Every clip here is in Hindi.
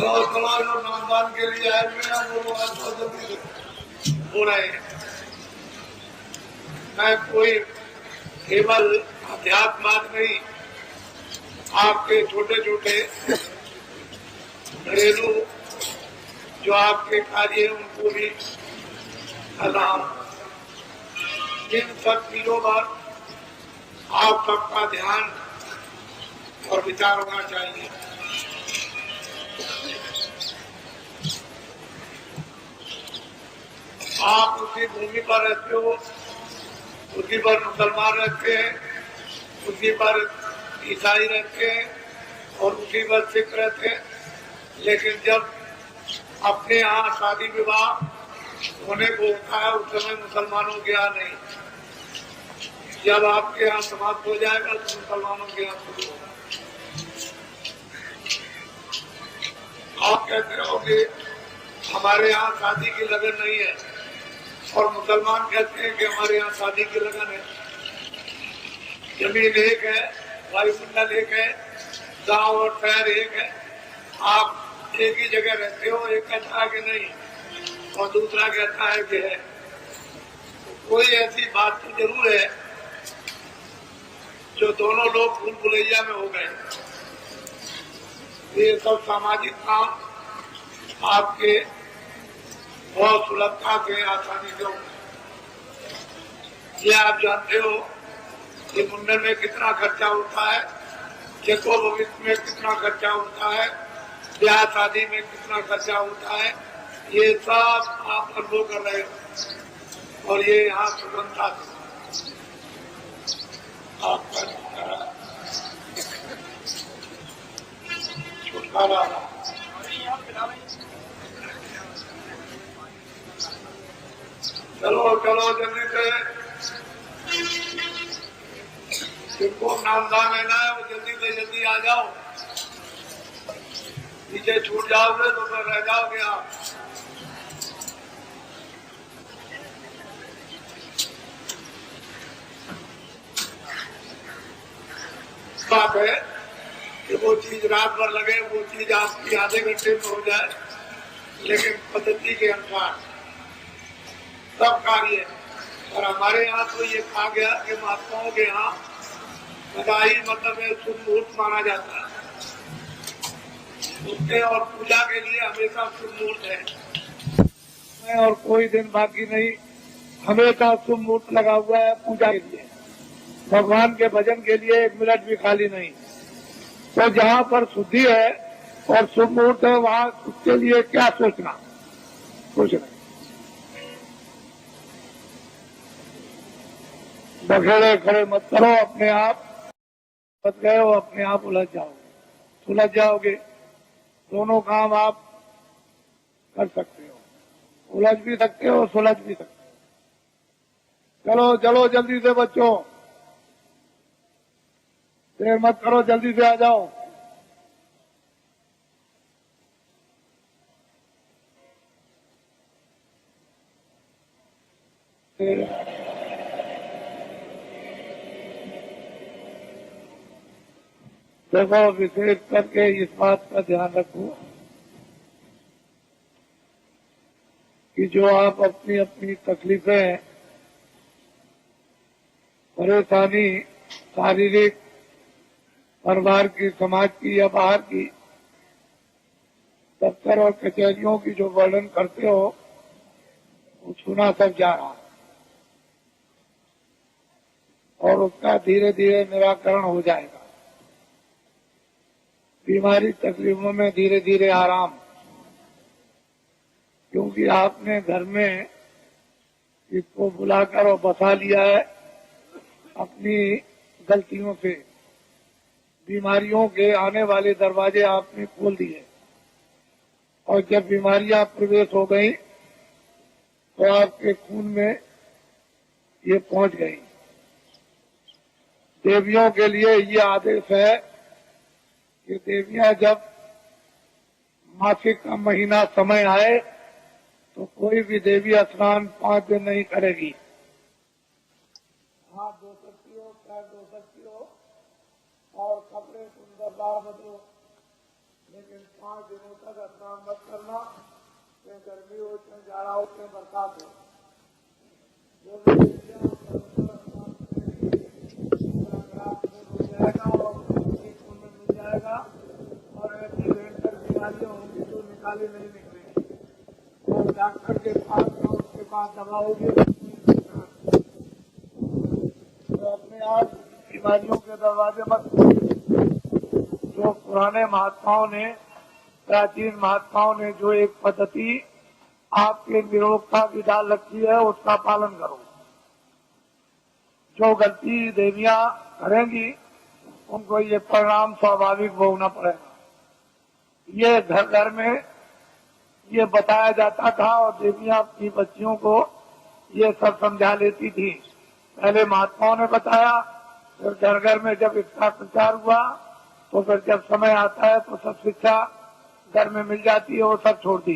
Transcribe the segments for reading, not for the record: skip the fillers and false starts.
चलो चलो जो नामदान के लिए आए हुए हैं वो लोग तो जल्दी से हो रहे हैं। मैं कोई केवल अध्यात्मवाद नहीं, आपके छोटे छोटे घरेलू जो आपके कार्य है उनको भी सलाम। इन सब चीजों पर आप सबका ध्यान और विचार होना चाहिए। आप उसी भूमि पर रहते हो, उसी पर मुसलमान रहते हैं, उसी पर ईसाई रहते हैं और उसी पर सिख रहते हैं। लेकिन जब अपने यहाँ शादी विवाह होने को होता है उस समय मुसलमानों के यहाँ नहीं। जब आपके यहाँ समाप्त हो जाएगा तो मुसलमानों के यहाँ शुरू होगा। आप कहते हो कि हमारे यहाँ शादी की लगन नहीं है और मुसलमान कहते हैं कि हमारे यहाँ शादी की लगन है। जमीन एक है, वायुमंडल एक है, गांव और शहर एक है, आप एक ही जगह रहते हो। एक कहता है कि नहीं और दूसरा कहता है कि है। कोई ऐसी बात तो जरूर है जो दोनों लोग भूल भुलैया में हो गए। ये सब सामाजिक काम आपके बहुत सुलभता से आसानी से होगा। ये आप जानते हो कि मुंडन में कितना खर्चा होता है, चेको भविष्य में कितना खर्चा होता है, ब्याह शादी में कितना खर्चा होता है। ये सब आप अनुभव कर रहे हो और ये यहाँ सुगमता से आपका छुटकारा। चलो चलो जल्दी से, जिनको नामदान लेना है वो जल्दी से जल्दी आ जाओ। पीछे छूट जाओगे तो फिर रह जाओगे आप। बात है कि वो चीज रात भर लगे, वो चीज आपकी आधे घंटे में हो जाए, लेकिन पद्धति के अनुसार सब कार्य। और हमारे यहाँ तो ये कहा गया कि महात्माओं के यहाँ बधाई मतलब शुभ मुहूर्त माना जाता है। उसके और पूजा के लिए हमेशा शुभ मुहूर्त है और कोई दिन बाकी नहीं, हमेशा शुभ मुहूर्त लगा हुआ है पूजा के लिए। भगवान के भजन के लिए एक मिनट भी खाली नहीं। तो जहाँ पर शुद्धि है और शुभ मुहूर्त है वहाँ उसके लिए क्या सोचना, कुछ नहीं। बखेड़े खड़े मत करो अपने आप, बच गए हो अपने आप उलझ जाओगे। दोनों काम आप कर सकते हो, उलझ भी सकते हो, सुलझ भी सकते हो। चलो चलो जल्दी से बच्चों, देर मत करो, जल्दी से आ जाओ। देखो विशेष करके इस बात का ध्यान रखो कि जो आप अपनी अपनी तकलीफें, परेशानी, शारीरिक, परिवार की, समाज की या बाहर की, दफ्तर और कचहरियों की जो वर्णन करते हो वो सुना सब जा रहा है और उसका धीरे धीरे निराकरण हो जाएगा। बीमारी तकलीफों में धीरे धीरे आराम, क्योंकि आपने घर में इसको बुलाकर और बसा लिया है। अपनी गलतियों से बीमारियों के आने वाले दरवाजे आपने खोल दिए और जब बीमारियां प्रवेश हो गई तो आपके खून में ये पहुंच गई। देवियों के लिए ये आदेश है कि देवियां जब मासिक का महीना समय आए तो कोई भी देवी स्नान 5 दिन नहीं करेगी। हाथ धो सकती हो, पैर धो सकती हो और कपड़े सुंदरदार बदलो, लेकिन 5 दिनों तक स्नान मत करना, चाहे गर्मी हो, चाहे जाड़ा हो, चाहे बरसात हो। जो भी हो जाएगा और मिल जाएगा, और ऐसी भयंकर बीमारियां होंगी जो निकाले नहीं निकलेंगी। और डॉक्टर के पास और उसके पास दवा होगी तो अपने आप बीमारियों के दरवाजे मत खोलिए। जो पुराने महात्माओं ने, प्राचीन महात्माओं ने जो एक पद्धति आपके निरोगता की डाल रखी है, उसका पालन करो। जो गलती देवियां करेंगी उनको ये परिणाम स्वाभाविक भोगना पड़ेगा। ये घर घर में ये बताया जाता था और देवियां अपनी बच्चियों को ये सब समझा लेती थी। पहले महात्माओं ने बताया, फिर घर घर में जब इसका प्रचार हुआ तो फिर जब समय आता है तो सब शिक्षा घर में मिल जाती है, वो सब छोड़ दी।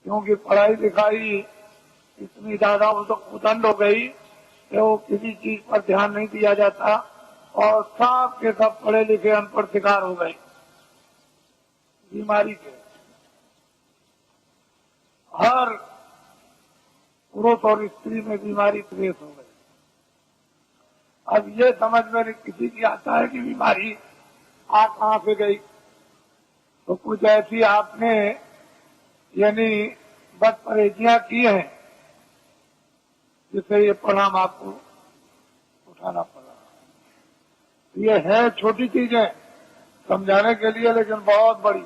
क्योंकि पढ़ाई लिखाई इतनी ज्यादा उदंड हो गई कि वो किसी चीज पर ध्यान नहीं दिया जाता और सब के सब पढ़े लिखे अनपढ़ शिकार हो गए बीमारी के। हर पुरुष और स्त्री में बीमारी प्रवेश हो गई। अब ये समझ में किसी की आता है कि बीमारी आ कहां से गई, तो कुछ ऐसी आपने यानी बद परहेजियां की हैं जिससे ये परिणाम आपको उठाना पड़ा। ये है छोटी चीजें समझाने के लिए, लेकिन बहुत बड़ी।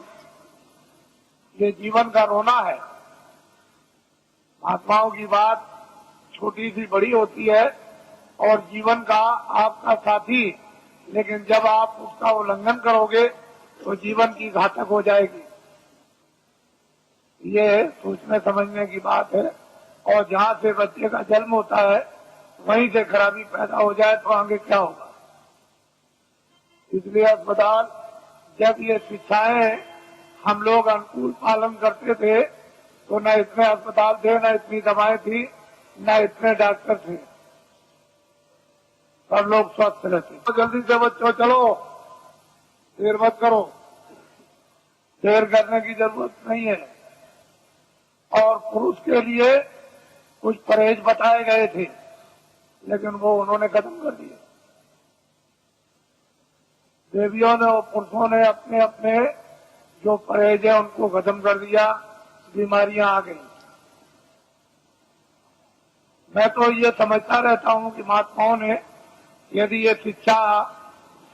ये जीवन का रोना है। महात्माओं की बात छोटी सी बड़ी होती है और जीवन का आपका साथी, लेकिन जब आप उसका उल्लंघन करोगे तो जीवन की घातक हो जाएगी। ये सोचने समझने की बात है। और जहाँ से बच्चे का जन्म होता है वहीं से खराबी पैदा हो जाए तो आगे क्या होगा। इसलिए अस्पताल, जब ये शिक्षाएं हम लोग अनुकूल पालन करते थे तो न इतने अस्पताल थे, न इतनी दवाएं थी, न इतने डॉक्टर थे। सब लोग स्वस्थ रहते। तो जल्दी से बच्चों चलो, देर मत करो। देर करने की जरूरत नहीं है। और पुरुष के लिए कुछ परहेज बताए गए थे, लेकिन वो उन्होंने खत्म कर दिए। देवियों ने और पुरुषों ने अपने अपने जो परहेज है उनको खत्म कर दिया, बीमारियां आ गई। मैं तो ये समझता रहता हूं कि महात्माओं ने यदि ये शिक्षा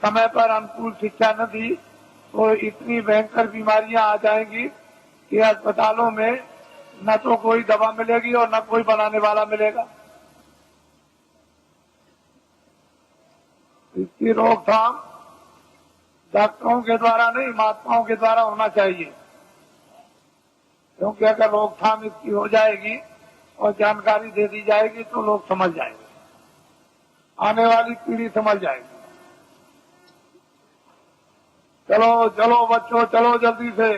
समय पर अनुकूल शिक्षा न दी तो इतनी भयंकर बीमारियां आ जाएंगी कि अस्पतालों में न तो कोई दवा मिलेगी और न कोई बनाने वाला मिलेगा। इसकी रोकथाम डॉक्टरों के द्वारा नहीं, महात्माओं के द्वारा होना चाहिए। क्योंकि अगर रोकथाम इसकी हो जाएगी और जानकारी दे दी जाएगी तो लोग समझ जाएंगे, आने वाली पीढ़ी समझ जाएगी। चलो चलो बच्चों, चलो जल्दी से।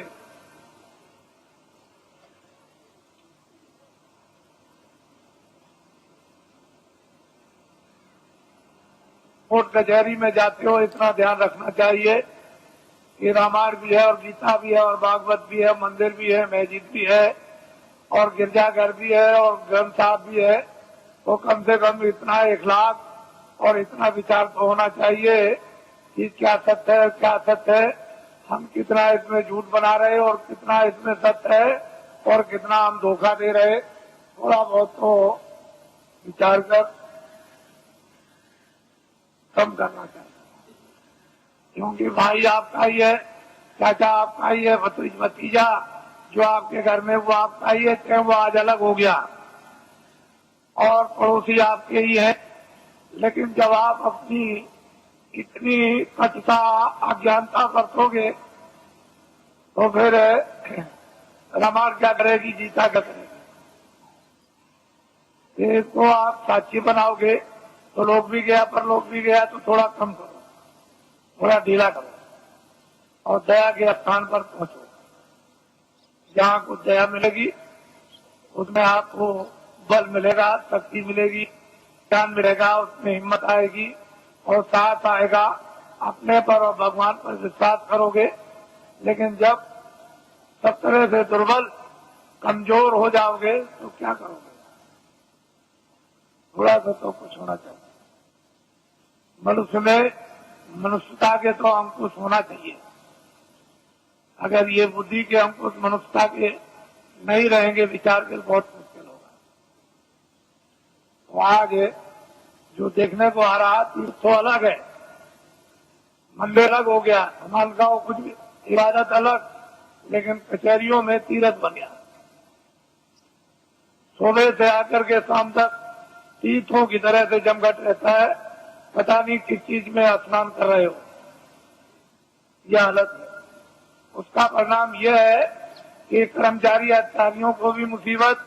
कोर्ट कचहरी में जाते हो इतना ध्यान रखना चाहिए कि रामायण भी है और गीता भी है और भागवत भी है, मंदिर भी है, मस्जिद भी है और गिरजाघर भी है और ग्रंथ साहब भी है। तो कम से कम इतना इखलाक और इतना विचार तो होना चाहिए कि क्या सत्य है, क्या सत्य है, हम कितना इसमें झूठ बना रहे और कितना इसमें सत्य है और कितना हम धोखा दे रहे। थोड़ा बहुत तो विचार कर कम करना चाहिए। क्योंकि भाई आपका ही है, चाचा आपका ही है, भतीजा जो आपके घर में वो आपका ही है, चाहे वो आज अलग हो गया और पड़ोसी आपके ही है। लेकिन जब आप अपनी इतनी कटुता अज्ञानता बरतोगे तो फिर रामायण क्या करेगी, गीता क्या करेगी। इसको आप साक्षी बनाओगे तो लोग भी गया, पर लोग भी गया तो थोड़ा कम करो, थोड़ा ढीला करो और दया के स्थान पर पहुंचो। जहाँ कुछ दया मिलेगी उसमें आपको बल मिलेगा, शक्ति मिलेगी, ज्ञान मिलेगा, उसमें हिम्मत आएगी और साथ आएगा। अपने पर और भगवान पर विश्वास करोगे लेकिन जब सब तरह से दुर्बल कमजोर हो जाओगे तो क्या करोगे? थोड़ा सा तो कुछ होना चाहिए। मनुष्य में मनुष्यता के तो अंकुश होना चाहिए। अगर ये बुद्धि के अंकुश मनुष्यता के नहीं रहेंगे विचार के, बहुत मुश्किल होगा। तो आज जो देखने को आ रहा तीर्थ तो अलग है, मंदिर अलग हो गया, मानकाओं कुछ भी, इबादत अलग, लेकिन कचहरियों में तीर्थ बन गया। सुबह से आकर के शाम तक तीर्थों की तरह से जमघट रहता है, पता नहीं किस चीज में स्नान कर रहे हो। यह हालत है। उसका परिणाम यह है कि कर्मचारी अधिकारियों को भी मुसीबत,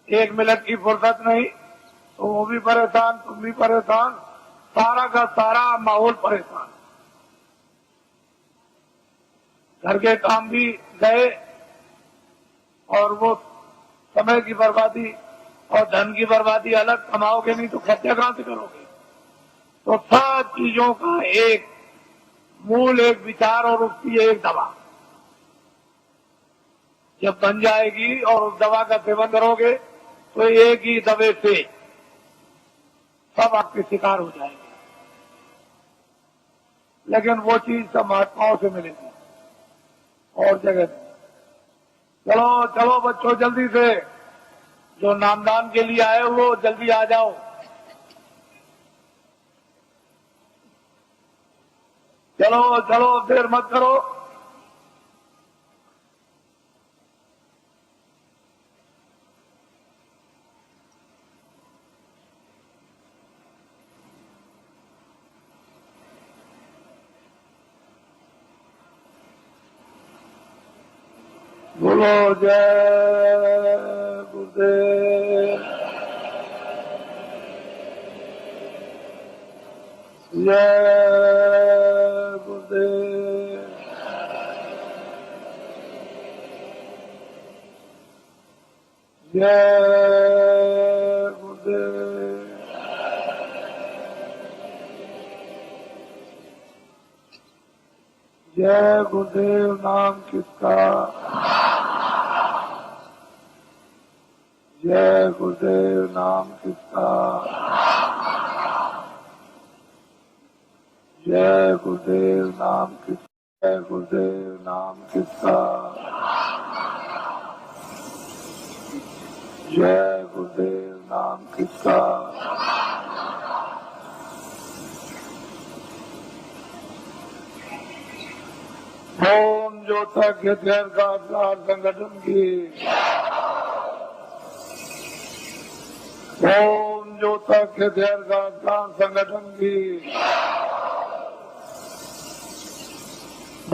1 मिनट की फुर्सत नहीं, तो वो भी परेशान, तुम भी परेशान, सारा का सारा माहौल परेशान। घर के काम भी गए और वो समय की बर्बादी और धन की बर्बादी अलग। कमाओगे नहीं तो खर्चा कहां से करोगे? तो सब चीजों का एक मूल, एक विचार और उसकी एक दवा जब बन जाएगी और उस दवा का सेवन करोगे तो एक ही दवे से सब आपके शिकार हो जाएंगे। लेकिन वो चीज सब महात्माओं से मिलेगी और जगह नहीं। चलो चलो बच्चों, जल्दी से जो नामदान के लिए आए वो जल्दी आ जाओ। चलो चलो, देर मत करो। बोलो जय गुरुदेव, जय गुरुदेव, जय गुरुदेव। जय गुरुदेव नाम किसका, जय गुरुदेव नाम किसका, जय गुरुदेव नाम किसका, जय गुरुदेव नाम किसका, जय गुरुदेव नाम किसका। ओम ज्योतिर्गय का संगठन की, ओम ज्योतिर्गय का संगठन की,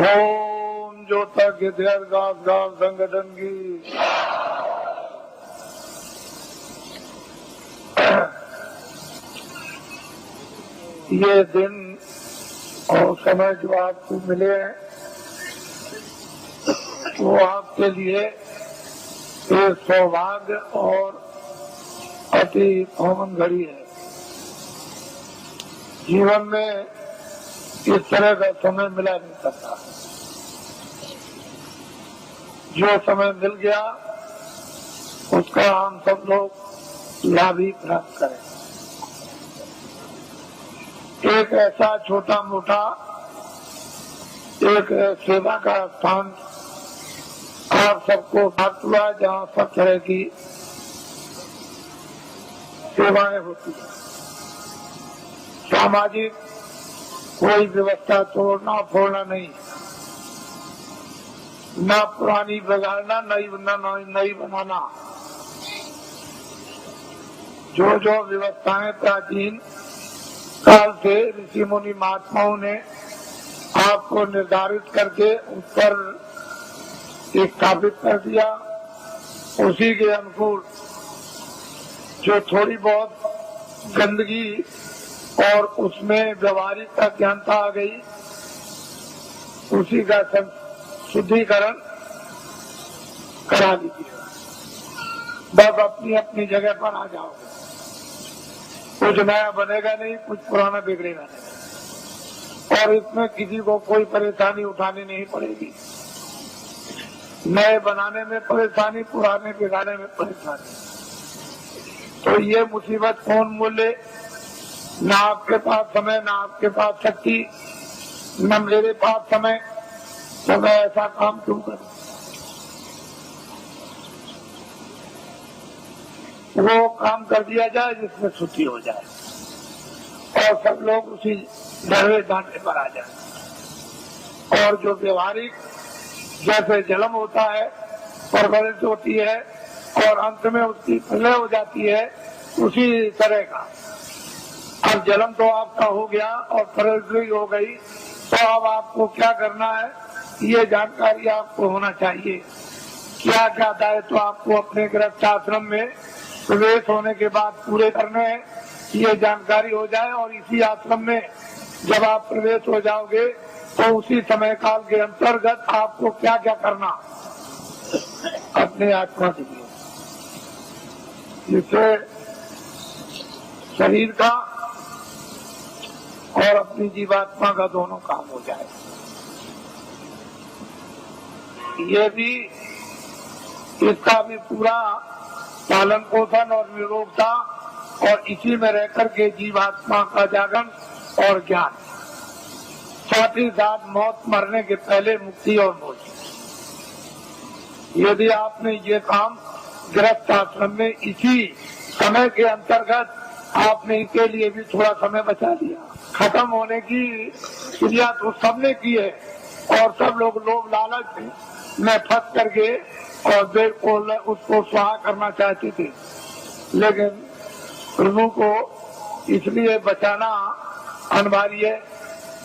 ओम ज्योतिर्गय का संगठन की। ये दिन और समय जो आपको मिले हैं वो आपके लिए एक सौभाग्य और अति कॉमन घड़ी है। जीवन में इस तरह का समय मिला नहीं सकता। जो समय मिल गया उसका हम सब लोग लाभ ही प्राप्त करें। एक ऐसा छोटा मोटा एक सेवा का स्थान आप सबको प्राप्त हुआ जहाँ सब तरह की सेवाएं होती है। सामाजिक कोई व्यवस्था तोड़ना फोड़ना नहीं, न पुरानी बिगाड़ना, नई बनाना। जो जो व्यवस्थाएं प्राचीन काल से ऋषि मुनि महात्माओं ने आपको निर्धारित करके उस पर स्थापित कर दिया, उसी के अनुकूल जो थोड़ी बहुत गंदगी और उसमें व्यवहारिक अज्ञानता आ गई, उसी का शुद्धिकरण करा दीजिए। बस अपनी अपनी जगह पर आ जाओगे। कुछ नया बनेगा नहीं, कुछ पुराना बिगड़ेगा नहीं। और इसमें किसी को कोई परेशानी उठानी नहीं पड़ेगी। नए बनाने में परेशानी, पुराने बिगाड़ने में परेशानी। तो ये मुसीबत कौन मोले? ना आपके पास समय, ना आपके पास शक्ति, न मेरे पास समय, तो मैं ऐसा काम क्यों करूं? वो काम कर दिया जाए जिसमें छुट्टी हो जाए और सब लोग उसी डरवे डांटे पर आ जाए। और जो व्यवहारिक जैसे जन्म होता है, परवरिश होती है और अंत में उसकी प्रलय हो जाती है, उसी तरह का। अब जन्म तो आपका हो गया और परवरिश हो गई, तो अब आपको क्या करना है ये जानकारी आपको होना चाहिए। क्या क्या दायित्व तो आपको अपने गृहस्थ आश्रम में प्रवेश होने के बाद पूरे करने हैं, ये जानकारी हो जाए। और इसी आश्रम में जब आप प्रवेश हो जाओगे तो उसी समय काल के अंतर्गत आपको क्या क्या करना अपने आत्मा के लिए, जिससे शरीर का और अपनी जीवात्मा का दोनों काम हो जाए। ये भी, इसका भी पूरा पालन पोषण और निरोगता और इसी में रहकर के जीवात्मा का जागरण और ज्ञान, साथ ही साथ मौत मरने के पहले मुक्ति और मोक्ष। यदि आपने ये काम गृहस्थ आश्रम में इसी समय के अंतर्गत आपने इसके लिए भी थोड़ा समय बचा लिया। खत्म होने की क्रिया तो सबने की है और सब लोग लोभ लालच में फंस करके और देर को उसको स्वाहा करना चाहते थे, लेकिन प्रभु को इसलिए बचाना अनिवार्य है।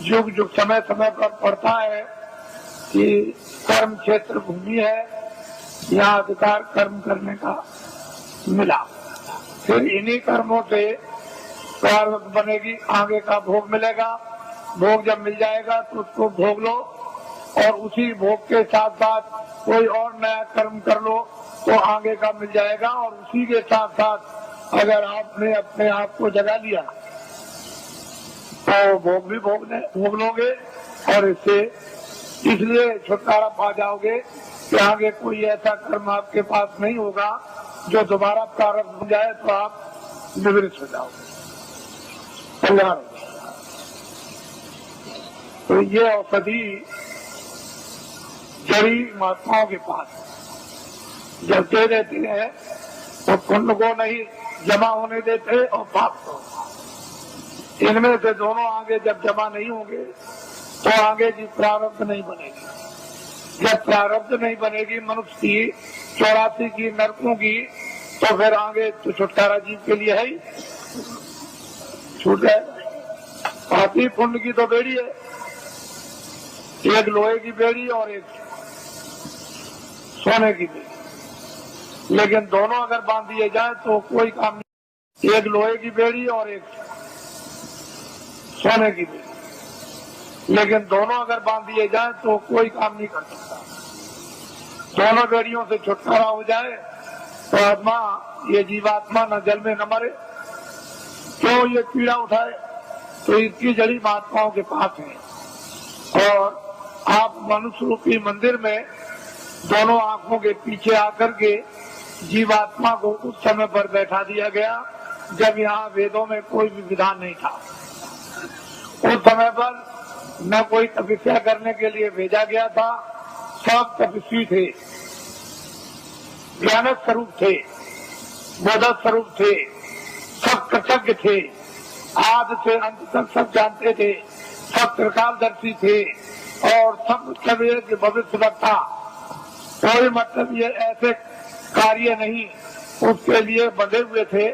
युग युग समय समय पर पड़ता है कि कर्म क्षेत्र भूमि है, यहाँ अधिकार कर्म करने का मिला। फिर इन्हीं कर्मों से प्रारब्ध बनेगी, आगे का भोग मिलेगा। भोग जब मिल जाएगा तो उसको भोग लो और उसी भोग के साथ साथ कोई और नया कर्म कर लो तो आगे का मिल जाएगा। और उसी के साथ साथ अगर आपने अपने आप को जगा लिया तो भोग भी भोग लोगे और इससे इसलिए छुटकारा पा जाओगे कि आगे कोई ऐसा कर्म आपके पास नहीं होगा जो दोबारा प्रारब्ध हो जाए तो आप निवृत्त हो जाओगे, कल्याण हो जाएगा। तो ये औषधि जड़ी महात्माओं के पास जब दे देते हैं तो पुण्य को नहीं जमा होने देते और पाप को। इनमें से दोनों आगे जब जमा नहीं होंगे तो आगे जी प्रारब्ध नहीं बनेगी। जब प्रारब्ध नहीं बनेगी मनुष्य की 84 की नरकों की, तो फिर आगे तो छुटकारा जीव के लिए है ही, छूट जाएगा। पापी पुण्य की तो बेड़ी है, एक लोहे की बेड़ी और एक सोने की बेड़ी, लेकिन दोनों अगर बांध दिए जाए तो कोई काम नहीं। एक लोहे की बेड़ी और एक सोने की बेड़ी, लेकिन दोनों अगर बांध दिए जाए तो कोई काम नहीं कर सकता। दोनों बेड़ियों से छुटकारा हो जाए तो आत्मा, ये जीवात्मा न जल में न मरे। क्यों ये पीड़ा उठाए? तो इसकी जड़ी महात्माओं के पास है। और आप मनुष्य रूपी मंदिर में दोनों आंखों के पीछे आकर के जीवात्मा को उस समय पर बैठा दिया गया जब यहाँ वेदों में कोई भी विधान नहीं था। उस समय पर न कोई तपस्या करने के लिए भेजा गया था, सब तपस्वी थे, ज्ञान स्वरूप थे, बोध स्वरूप थे, सब कृतज्ञ थे, आदि से अंत तक सब जानते थे, सब त्रिकालदर्शी थे और सब मतलब भविष्य वक्ता। कोई मतलब ये ऐसे कार्य नहीं उसके लिए बंधे हुए थे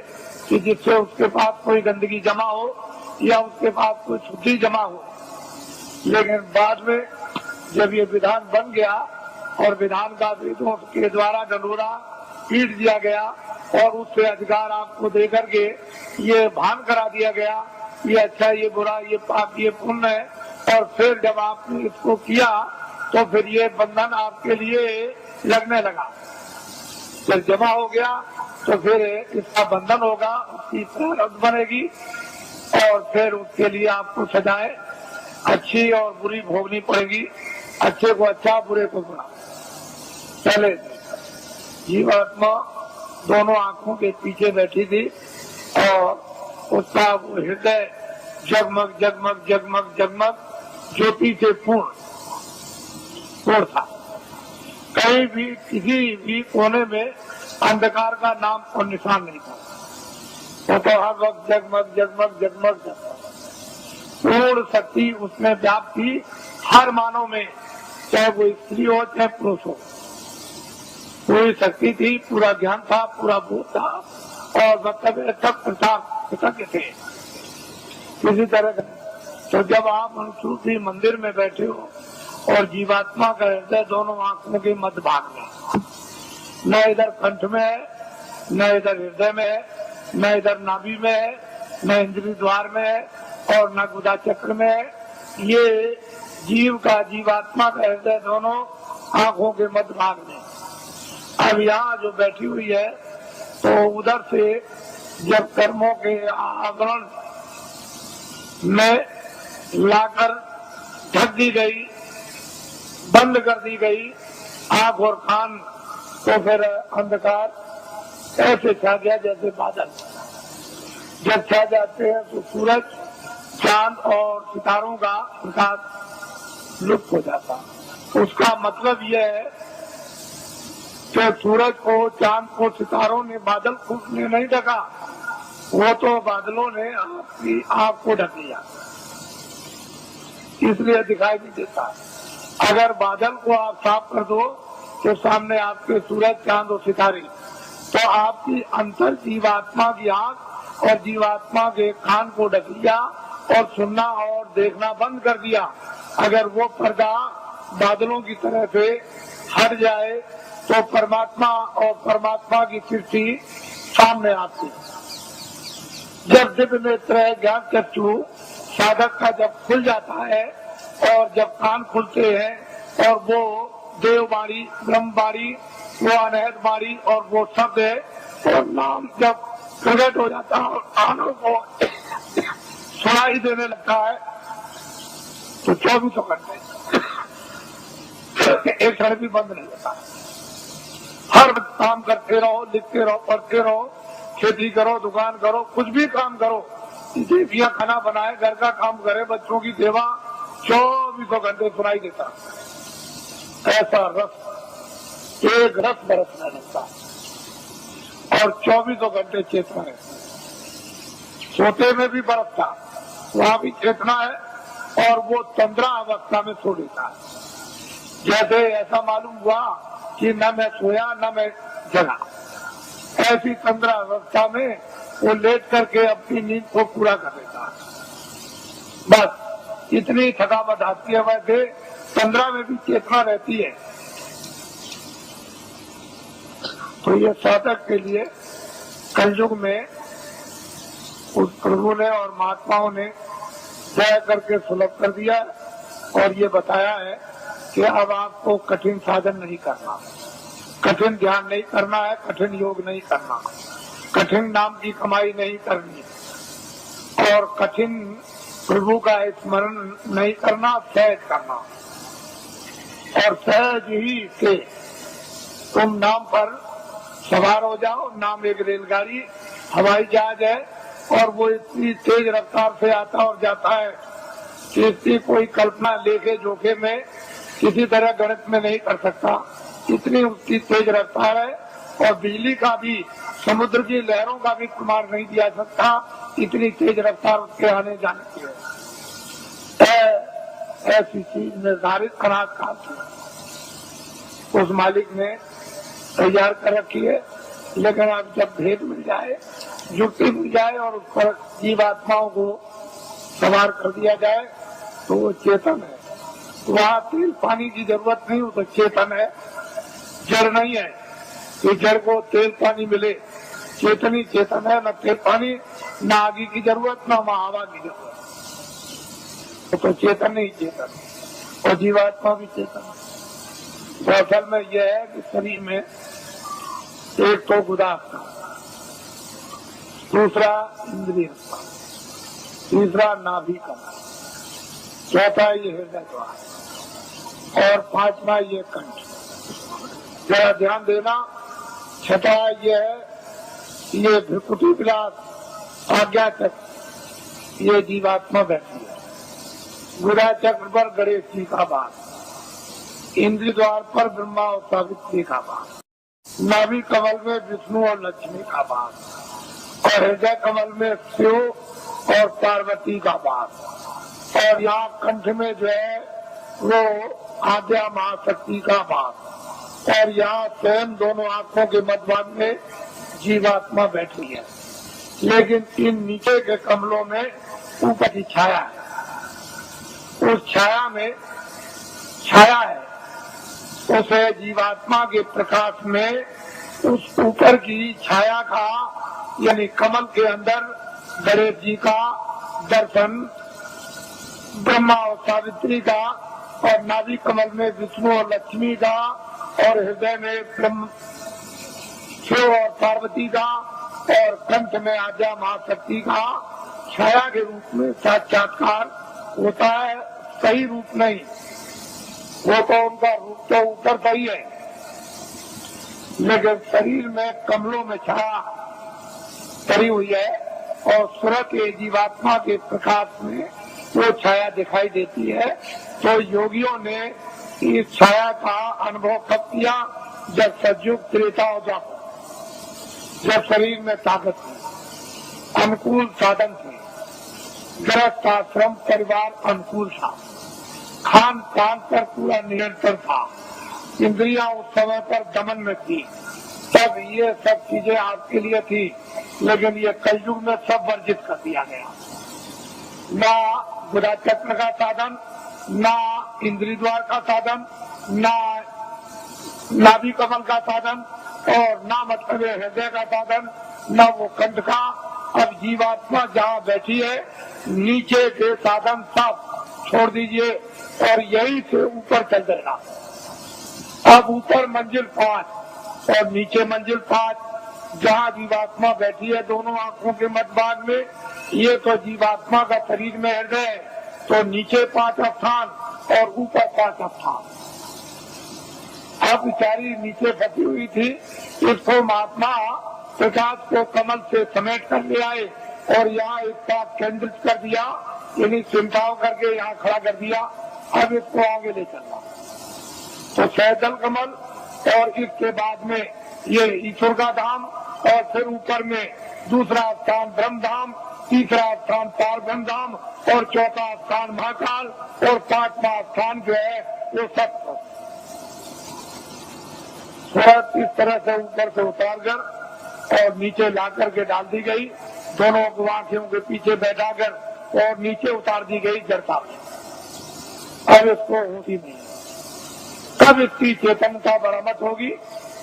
कि जिससे उसके पास कोई गंदगी जमा हो या उसके पास कोई शुद्धि जमा हो। लेकिन बाद में जब ये विधान बन गया और विधान का वेदों के द्वारा डंडोरा पीट दिया गया और उससे अधिकार आपको देकर के ये भान करा दिया गया, ये अच्छा ये बुरा, ये पाप ये पुण्य है, और फिर जब आपने इसको किया तो फिर ये बंधन आपके लिए लगने लगा। जब जमा हो गया तो फिर इसका बंधन होगा, उसकी प्रारब्ध बनेगी और फिर उसके लिए आपको सजाएं अच्छी और बुरी भोगनी पड़ेगी, अच्छे को अच्छा, बुरे को बुरा। पहले जीवात्मा दोनों आंखों के पीछे बैठी थी और उसका वो हृदय जगमग जगमग जगमग जगमग ज्योति से पूर्ण था। कहीं भी किसी भी कोने में अंधकार का नाम और निशान नहीं था। वो तो हर वक्त जगमग जगमग जगमग जगमग पूर्ण शक्ति उसमें व्याप्त थी हर मानव में, चाहे वो स्त्री हो चाहे पुरुष हो। पूरी शक्ति थी, पूरा ज्ञान था, पूरा बोध था और वक्तव्य सब कृतज्ञ थे किसी तरह का। तो जब आप अनुसूची मंदिर में बैठे हो और जीवात्मा का हृदय दोनों आंखों के मध्य भाग में, न इधर कंठ में है, न इधर हृदय में है, न इधर नाभि में है, न इंद्रिय द्वार में है और न गुदा चक्र में है। ये जीव का जीवात्मा का हृदय दोनों आंखों के मध्य भाग में। अब यहाँ जो बैठी हुई है तो उधर से जब कर्मों के आवरण में लाकर ढक दी गई, बंद कर दी गई आंख और कान, तो फिर अंधकार ऐसे छा गया जैसे बादल। जब छा जाते हैं तो सूरज, चांद और सितारों का प्रकाश लुप्त हो जाता। उसका मतलब यह है कि सूरज को, चांद को सितारों ने, बादल ने नहीं ढका, वो तो बादलों ने आपकी आंख को ढक लिया, इसलिए दिखाई नहीं देता। अगर बादल को आप साफ कर दो तो सामने आपके सूरज, चांद और सितारे, तो आपकी अंतर जीवात्मा की आंख और जीवात्मा के कान को ढक लिया और सुनना और देखना बंद कर दिया। अगर वो पर्दा बादलों की तरह से हट जाए तो परमात्मा और परमात्मा की सृष्टि सामने आती। जब दिव्य नेत्र ज्ञान चक्षु साधक का जब खुल जाता है और जब कान खुलते हैं और वो देववाणी, ब्रह्मवाणी, वो अनहद वाणी और वो शब्द है और नाम जब प्रकट हो जाता है और कानों को सुनाई देने लगता है तो 24 घंटे एक क्षण भी बंद नहीं होता। हर काम करते रहो, लिखते रहो, पढ़ते रहो, खेती करो, दुकान करो, कुछ भी काम करो, देवियां खाना बनाए, घर का काम करे, बच्चों की सेवा, 24 घंटे सुनाई देता। ऐसा रस, एक रस बरसने लगता और 24 घंटे चेतना है। सोते में भी बरसता, वहाँ भी चेतना है और वो तंद्रा अवस्था में सो लेता है। जैसे ऐसा मालूम हुआ कि न मैं सोया न मैं जगा, ऐसी तंद्रा अवस्था में वो लेट करके अपनी नींद को पूरा कर लेता है। बस इतनी थकावट आती है, वैसे तंद्रा में भी चेतना रहती है। तो ये साधक के लिए कलयुग में उस प्रभु ने और महात्माओं ने दया करके सुलभ कर दिया और ये बताया है कि अब आपको कठिन साधन नहीं करना, कठिन ध्यान नहीं करना है, कठिन योग नहीं करना, कठिन नाम की कमाई नहीं करनी और कठिन प्रभु का स्मरण नहीं करना, सहज करना। और सहज ही से तुम नाम पर सवार हो जाओ। नाम एक रेलगाड़ी, हवाई जहाज है और वो इतनी तेज रफ्तार से आता और जाता है कि इसकी कोई कल्पना लेके जोखे में किसी तरह गणित में नहीं कर सकता। इतनी उसकी तेज रफ्तार है और बिजली का भी, समुद्र की लहरों का भी प्रमाण नहीं दिया सकता, इतनी तेज रफ्तार उसके आने जाने की है। ऐसी चीज निर्धारित अनाज काल उस मालिक ने तैयार कर रखी है। लेकिन अब जब भेद मिल जाए, युक्ति मिल जाए और उस पर जीवात्माओं को सवार कर दिया जाए तो वो चेतन है। वहाँ तेल पानी की जरूरत नहीं, वो तो चेतन है, जड़ नहीं है कि जड़ को तेल पानी मिले। चेतन चेतन है, न तेल पानी, न आगे की जरूरत, न हवा की जरूरत। तो चेतन ही चेतन और जीवात्मा भी चेतन है। तो असल में यह है कि शरीर में एक तो गुदा, दूसरा इंद्रिय, तीसरा नाभि का, चौथा ये हृदय द्वार और पांचवा ये कंठ। जरा ध्यान देना। छठा ये भ्रुकुटी विलास आज्ञा तक ये जीवात्मा बैठी है। गुदा चक्र पर गणेश जी का वास, इंद्रिय द्वार पर ब्रह्मा और सावित्री का वास, नाभि कमल में विष्णु और लक्ष्मी का वास और हृदय कमल में शिव और पार्वती का वास और यहाँ कंठ में जो है वो आद्या महाशक्ति का वास और यहाँ स्वयं दोनों आंखों के मध्यभाग में जीवात्मा बैठी है। लेकिन इन नीचे के कमलों में ऊपर की छाया है, उस छाया में छाया है, उसे जीवात्मा के प्रकाश में उस ऊपर की छाया का यानी कमल के अंदर गणेश जी का दर्शन, ब्रह्मा और सावित्री का और नाभि कमल में विष्णु और लक्ष्मी का और हृदय में शिव और पार्वती का और कंठ में आद्या महाशक्ति का छाया के रूप में साक्षात्कार होता है। सही रूप नहीं, वो तो उनका रूप तो ऊपर सही है, लेकिन शरीर में कमलों में छाया करी हुई है और सूरत के जीवात्मा के प्रकाश में वो छाया दिखाई देती है। तो योगियों ने इस छाया का अनुभव कब किया? जब सतयुग त्रेता हो जाता, जब शरीर में ताकत थी, अनुकूल साधन थे, गृहस्थ आश्रम परिवार अनुकूल था, खान पान पर पूरा नियंत्रण था, इंद्रियां उस समय पर दमन में थी, तब ये सब चीजें आपके लिए थी। लेकिन ये कलयुग में सब वर्जित कर दिया गया। ना गुदा चक्र का साधन, ना इंद्रिय द्वार का साधन, ना नाभि कमल का साधन और ना मतलब हृदय का साधन, ना वो कंठ का। अब जीवात्मा जहाँ बैठी है नीचे के साधन सब छोड़ दीजिए और यही से ऊपर चल देना। अब ऊपर मंजिल 5 और नीचे मंजिल 5, जहाँ जीवात्मा बैठी है दोनों आंखों के मध्यभाग में, ये तो जीवात्मा का शरीर में हृदय है, तो नीचे 5 स्थान और ऊपर 5 स्थान। अब बेचारी नीचे फंसी हुई थी, इसको महात्मा प्रकाश को कमल से समेट कर ले आए और यहाँ एक साथ केंद्रित कर दिया, यानी चिंताओं करके यहाँ खड़ा कर दिया। अब इसको आगे ले चलना तो सैदल कमल और इसके बाद में ये ईश्वर का धाम और फिर ऊपर में दूसरा स्थान ब्रह्म धाम, तीसरा स्थान पार ब्रह्म धाम और चौथा स्थान महाकाल और 5वां स्थान जो है वो सत्य। सूरत इस तरह से ऊपर से उतार कर और नीचे ला करके डाल दी गई, दोनों आंखों के पीछे बैठाकर और नीचे उतार दी गई जड़ता में। अब इसको होती नहीं, कब इसकी चेतनता बरामद होगी?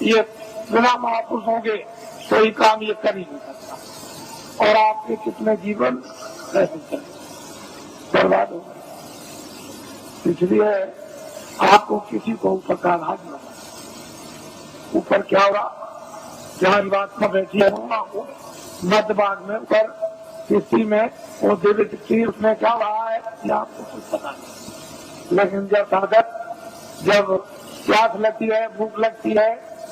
ये बिना महापुरुषों के कोई काम ये कर ही नहीं सकता और आपके कितने जीवन ऐसे चले बर्बाद हो गए। इसलिए आपको किसी को ऊपर का आघात न, ऊपर क्या हो रहा, जहाँ जीवात्मा बैठी है मध्य भाग में ऊपर किसी में वो दिव्य दृष्टि उसमें क्या रहा है ये आपको कुछ पता नहीं। लेकिन जब साधक जब प्यास लगती है, भूख लगती है,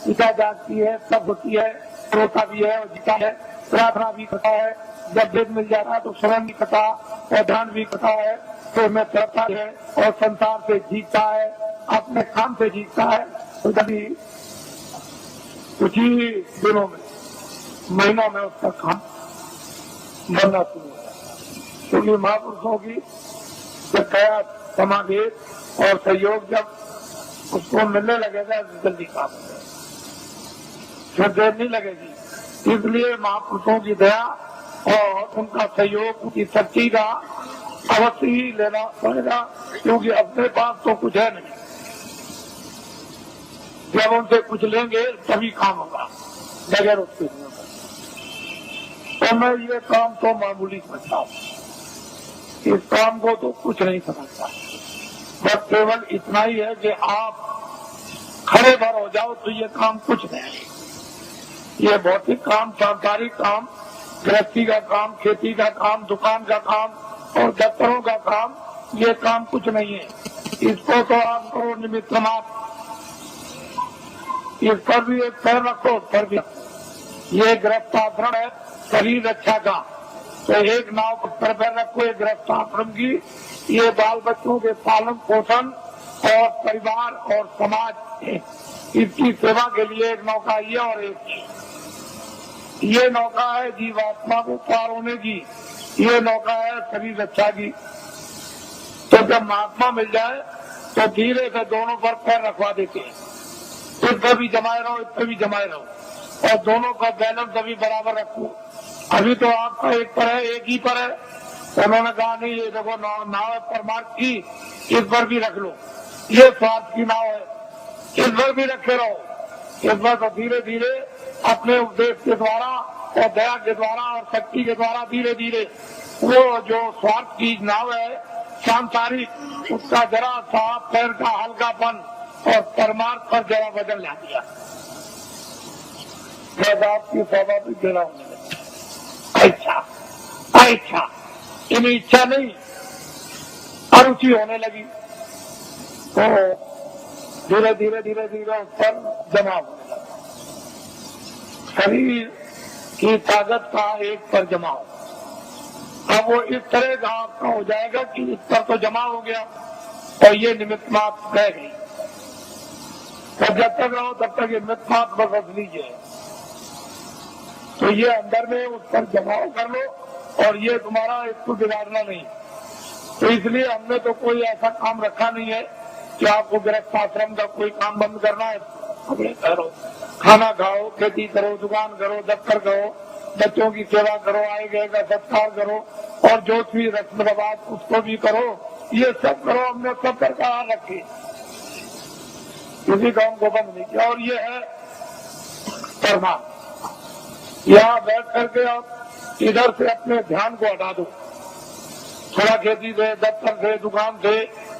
इच्छा जागती है, सब होती है, रोता भी है और जीता है, प्रार्थना भी करता है, जब वेद मिल जा रहा है तो श्रवण भी करता और ध्यान भी करता है, तो मैं करता है और संसार से जीतता है, अपने काम से जीतता है। तो कभी कुछ ही दिनों में, महीनों में उसका काम बनना शुरू होता है, क्योंकि महापुरुषों की जब दया समाधि और सहयोग जब उसको मिलने लगेगा जल्दी काम हो जाएगा, फिर देर नहीं लगेगी। इसलिए महापुरुषों की दया और उनका सहयोग, उनकी शक्ति का अवश्य ही लेना पड़ेगा, क्योंकि अपने पास तो कुछ है नहीं। जब उनसे कुछ लेंगे तभी काम होगा, बगैर उसके नहीं होगा। तो मैं ये काम तो मामूली समझता हूँ, इस काम को तो कुछ नहीं समझता, बस केवल इतना ही है कि आप खड़े भर हो जाओ तो ये काम कुछ नहीं। ये भौतिक काम, सांसारिक काम, गृहस्थी का काम, खेती का काम, दुकान का काम और दफ्तरों का काम ये काम कुछ नहीं है। इसको तो आप करो निमित्त मात्र, इस पर भी एक पैर रखो, उस पर भी। ये गृहस्थाश्रम है शरीर रक्षा का, तो एक नाव पर पैर रखो एक गृहस्थाश्रम की। ये बाल बच्चों के पालन पोषण और परिवार और समाज इसकी सेवा के लिए एक नौका ये, और एक ये नौका है जीवात्मा को पार होने की, ये नौका है शरीर रक्षा की। तो जब महात्मा मिल जाए तो धीरे से दोनों पर पैर रखवा देते हैं, इस पर भी जमाए रहो, इस पर भी जमाए रहो, और दोनों का बैलेंस अभी बराबर रखो। अभी तो आपका एक पर है, एक ही पर है। उन्होंने कहा नहीं, ये देखो नाव है परमार्थ की, इस पर भी रख लो, ये स्वार्थ की नाव है, इस पर भी रखे रहो। इस पर तो धीरे धीरे अपने उपदेश के द्वारा और दया के द्वारा और शक्ति के द्वारा धीरे धीरे वो जो स्वार्थ की नाव है सांसारिक, उसका जरा सा पैर का हल्कापन और परमार्थ पर जरा वजन ला दिया। जब आपकी स्वाभाविक जरा होने लगी, अच्छा इन्हें इच्छा नहीं, अरुचि होने लगी, तो धीरे धीरे धीरे धीरे उस पर जमा होने लगा। शरीर की ताकत का एक पर जमा हो। अब वो इस तरह का आपका हो जाएगा कि इस पर तो जमा हो गया और ये निमित्त मात्र रह गई। तो जब तक रहो तब तक ये निमित्त मात्र बस लीजिए, तो ये अंदर में उस पर जमाव कर लो, और ये तुम्हारा इसको बिगाड़ना नहीं। तो इसलिए हमने तो कोई ऐसा काम रखा नहीं है कि आपको गृहस्थाश्रम का कोई काम बंद करना है। अपने करो, खाना खाओ, खेती करो, दुकान करो, दफ्तर करो, बच्चों की सेवा करो, आए गए का सत्कार करो, और जो भी रस्म रिवाज उसको भी करो, ये सब करो। हमने सब प्रकार रखे, किसी काम को बंद नहीं किया। और ये है परमात्मा। यहाँ बैठ करके आप इधर से अपने ध्यान को हटा दो, थोड़ा खेती से, दफ्तर से, दुकान से,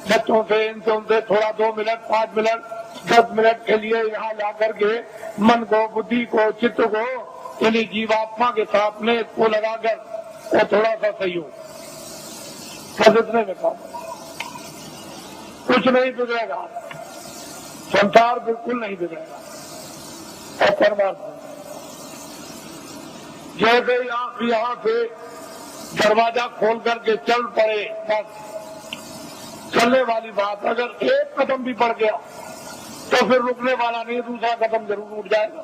बच्चों से, इनसे उनसे थोड़ा 2 मिनट 5 मिनट 10 मिनट के लिए यहाँ ला करके मन को, बुद्धि को, चित्त को इन्हीं जीवात्मा के साथ में इसको लगाकर और थोड़ा सा सहयोग समझने में काम, कुछ नहीं बिगड़ेगा, संसार बिल्कुल नहीं बिगड़ेगा। और परमात्मा जैसे आप यहाँ से दरवाजा खोल करके चल पड़े, बस चलने वाली बात। अगर एक कदम भी बढ़ गया तो फिर रुकने वाला नहीं, दूसरा कदम जरूर उठ जाएगा।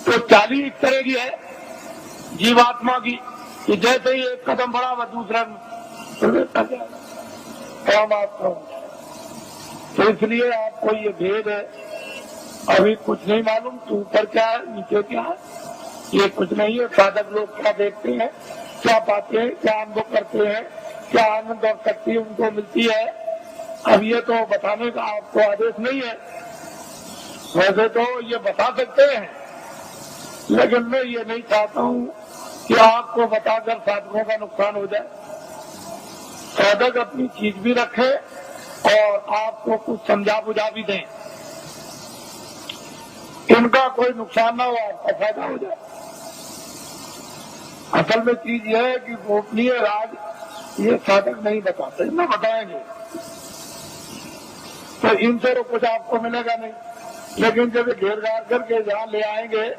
तो चाली इस तरह की है जीवात्मा की कि जैसे ही एक कदम बढ़ा वह दूसरा परमात्मा। तो इसलिए आपको ये भेद है, अभी कुछ नहीं मालूम कि ऊपर क्या है नीचे क्या है, ये कुछ नहीं है। साधक लोग क्या देखते हैं, क्या पाते हैं, क्या अनुभव करते हैं, क्या आनंद और शक्ति उनको मिलती है, अब ये तो बताने का आपको आदेश नहीं है। वैसे तो ये बता सकते हैं, लेकिन मैं ये नहीं चाहता हूँ कि आपको बताकर साधकों का नुकसान हो जाए। साधक अपनी चीज भी रखे और आपको कुछ समझा बुझा भी दें, इनका कोई नुकसान ना हो, आपका फायदा हो जाए। असल में चीज यह है कि गोपनीय राज ये साधक नहीं बताते, न बताएंगे तो इनसे तो कुछ आपको मिलेगा नहीं। लेकिन जब घेर घार करके यहाँ ले आएंगे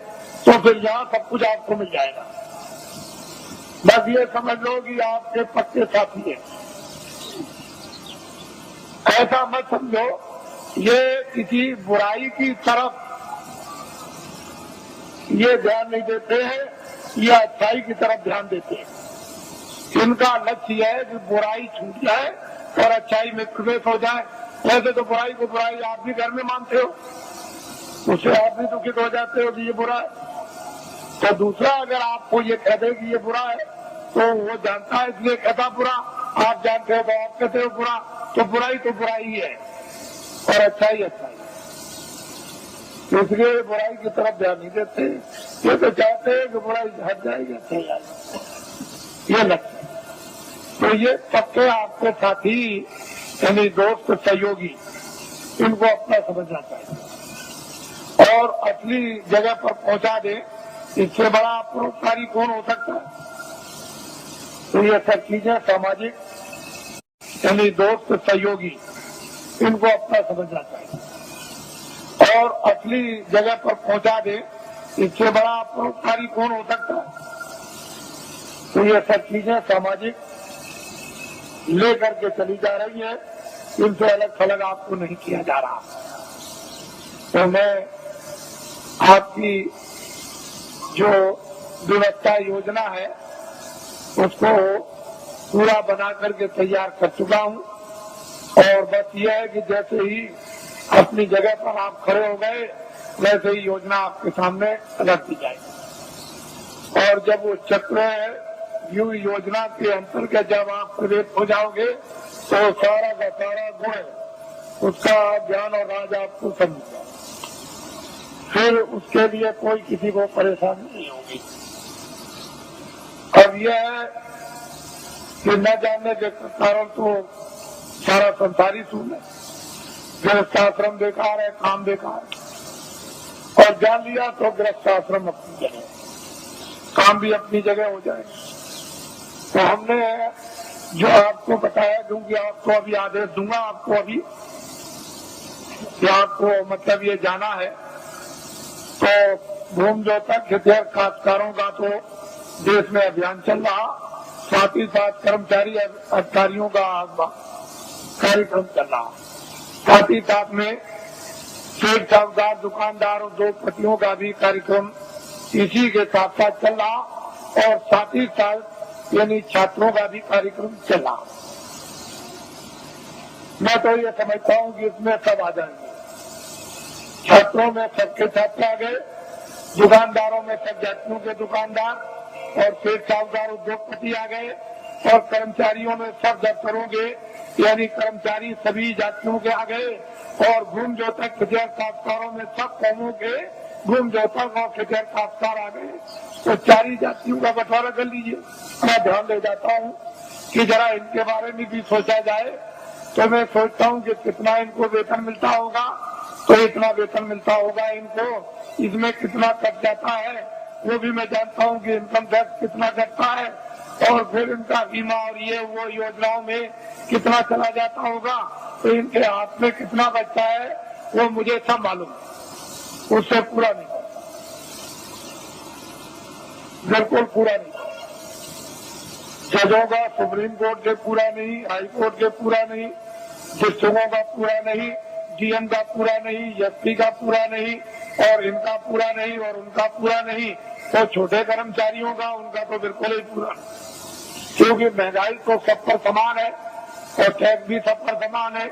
तो फिर यहाँ सब कुछ आपको मिल जाएगा। बस ये समझ लो कि आपके पक्के साथी है, ऐसा मत समझो ये किसी बुराई की तरफ ये ध्यान नहीं देते हैं, ये अच्छाई की तरफ ध्यान देते हैं। इनका लक्ष्य है कि बुराई छूट जाए और अच्छाई में प्रवेश हो जाए। वैसे तो बुराई को बुराई आप भी घर में मानते हो, उससे आप भी दुखित हो जाते हो कि ये बुरा है। तो दूसरा अगर आपको ये कह दे कि ये बुरा है तो वो जानता है इसलिए कहता बुरा, आप जानते हो तो आप कहते हो बुरा। तो बुराई ही है और अच्छाई अच्छाई, इसलिए बुराई की तरफ ध्यान नहीं देते। ये तो चाहते हैं कि बुराई हट जाएगी, अच्छाई आएगी, ये लगता है। तो ये पक्के आपके साथी यानी दोस्त सहयोगी, इनको अपना समझना चाहिए और असली जगह पर पहुंचा दे। इससे बड़ा परोपकारी कौन हो सकता है। तो ये सब चीजें सामाजिक यानी दोस्त सहयोगी, इनको अपना समझना चाहिए और असली जगह पर पहुंचा दे। इससे बड़ा परोपकारी कौन हो सकता है। तो ये सब चीजें सामाजिक लेकर के चली जा रही है, इनसे अलग थलग आपको नहीं किया जा रहा। तो मैं आपकी जो व्यवस्था योजना है उसको पूरा बना करके तैयार कर चुका हूँ और बस यह है कि जैसे ही अपनी जगह पर आप खड़े हो गए वैसे ही योजना आपके सामने रख दी जाएगी। और जब वो चक्र योजना के अंतर्गत जब आप प्रवेश हो जाओगे तो सारा का सारा गुण उसका ज्ञान और राज आपको समझ, फिर उसके लिए कोई किसी को परेशानी नहीं होगी। अब यह है कि न जानने के कारण तो सारा संसारी सूल है, गृहस्थाश्रम बेकार है, काम बेकार है। और जान लिया तो गृहस्थाश्रम अपनी जगह, काम भी अपनी जगह हो जाए। तो हमने जो आपको बताया, क्योंकि आपको अभी आदेश दूंगा आपको अभी कि आपको मतलब ये जाना है, तो भूमि जोतक हितैषी काश्तकारों का तो देश में अभियान चल रहा, साथ ही साथ कर्मचारी अधिकारियों का कार्यक्रम चल रहा, साथ ही साथ में सेठ साहूकार दुकानदार और उद्योगपतियों का भी कार्यक्रम इसी के साथ साथ चल रहा और साथ ही साथ यानी छात्रों का भी कार्यक्रम चल रहा। मैं तो ये समझता हूँ कि इसमें सब आ जाएंगे। छात्रों में सबके छात्र आ गए, दुकानदारों में सब जातियों के दुकानदार और सेठ साहूकार उद्योगपति आ गए और कर्मचारियों में सब दफ्तरों के यानी कर्मचारी सभी जातियों के आ गए और भूमि जोतक हितैषी काश्तकारों में सब कौमों के भूमि जोतक और हितैषी काश्तकार आ गए। तो चारी जातियों का बंटवारा कर लीजिए। मैं ध्यान दे जाता हूँ कि जरा इनके बारे में भी सोचा जाए। तो मैं सोचता हूँ कि कितना इनको वेतन मिलता होगा, तो इतना वेतन मिलता होगा इनको, इसमें कितना कट जाता है वो भी मैं जानता हूँ कि इनकम टैक्स कितना कटता है और फिर इनका बीमा और ये वो योजनाओं में कितना चला जाता होगा, तो इनके हाथ में कितना बचता है वो मुझे सब मालूम है। उससे पूरा नहीं, बिल्कुल पूरा नहीं। जजों का सुप्रीम कोर्ट के पूरा नहीं, हाई कोर्ट के पूरा नहीं, डिस्ट्रिक्टों का पूरा नहीं, डीएम का पूरा नहीं, एसपी का पूरा नहीं और इनका पूरा नहीं और उनका पूरा नहीं, तो छोटे कर्मचारियों का उनका तो बिल्कुल ही पूरा नहीं। क्योंकि महंगाई तो सब पर समान है और टैक्स भी सब पर समान है।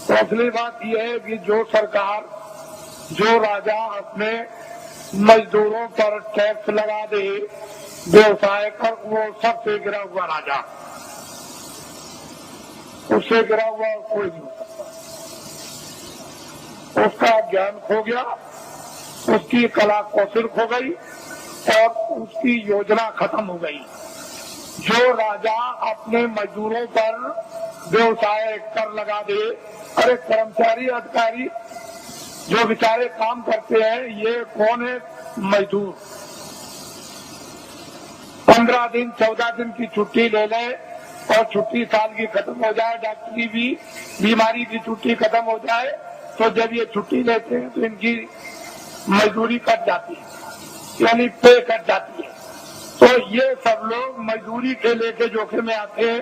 तो असली बात यह है कि जो सरकार, जो राजा अपने मजदूरों पर टैक्स लगा दे, व्यवसाय कर, वो सबसे गिरा हुआ राजा, उससे गिरा हुआ कोई नहीं हो सकता। उसका ज्ञान खो गया, उसकी कला कौशल खो गई और उसकी योजना खत्म हो गई। जो राजा अपने मजदूरों पर व्यवसाय कर लगा दे, अरे कर्मचारी अधिकारी जो बेचारे काम करते हैं, ये कौन है? मजदूर 15 दिन 14 दिन की छुट्टी ले ले और छुट्टी साल की खत्म हो जाए, डॉक्टरी भी बीमारी की छुट्टी खत्म हो जाए, तो जब ये छुट्टी लेते हैं तो इनकी मजदूरी कट जाती है, यानी पे कट जाती है। तो ये सब लोग मजदूरी के लेके जोखिम में आते हैं।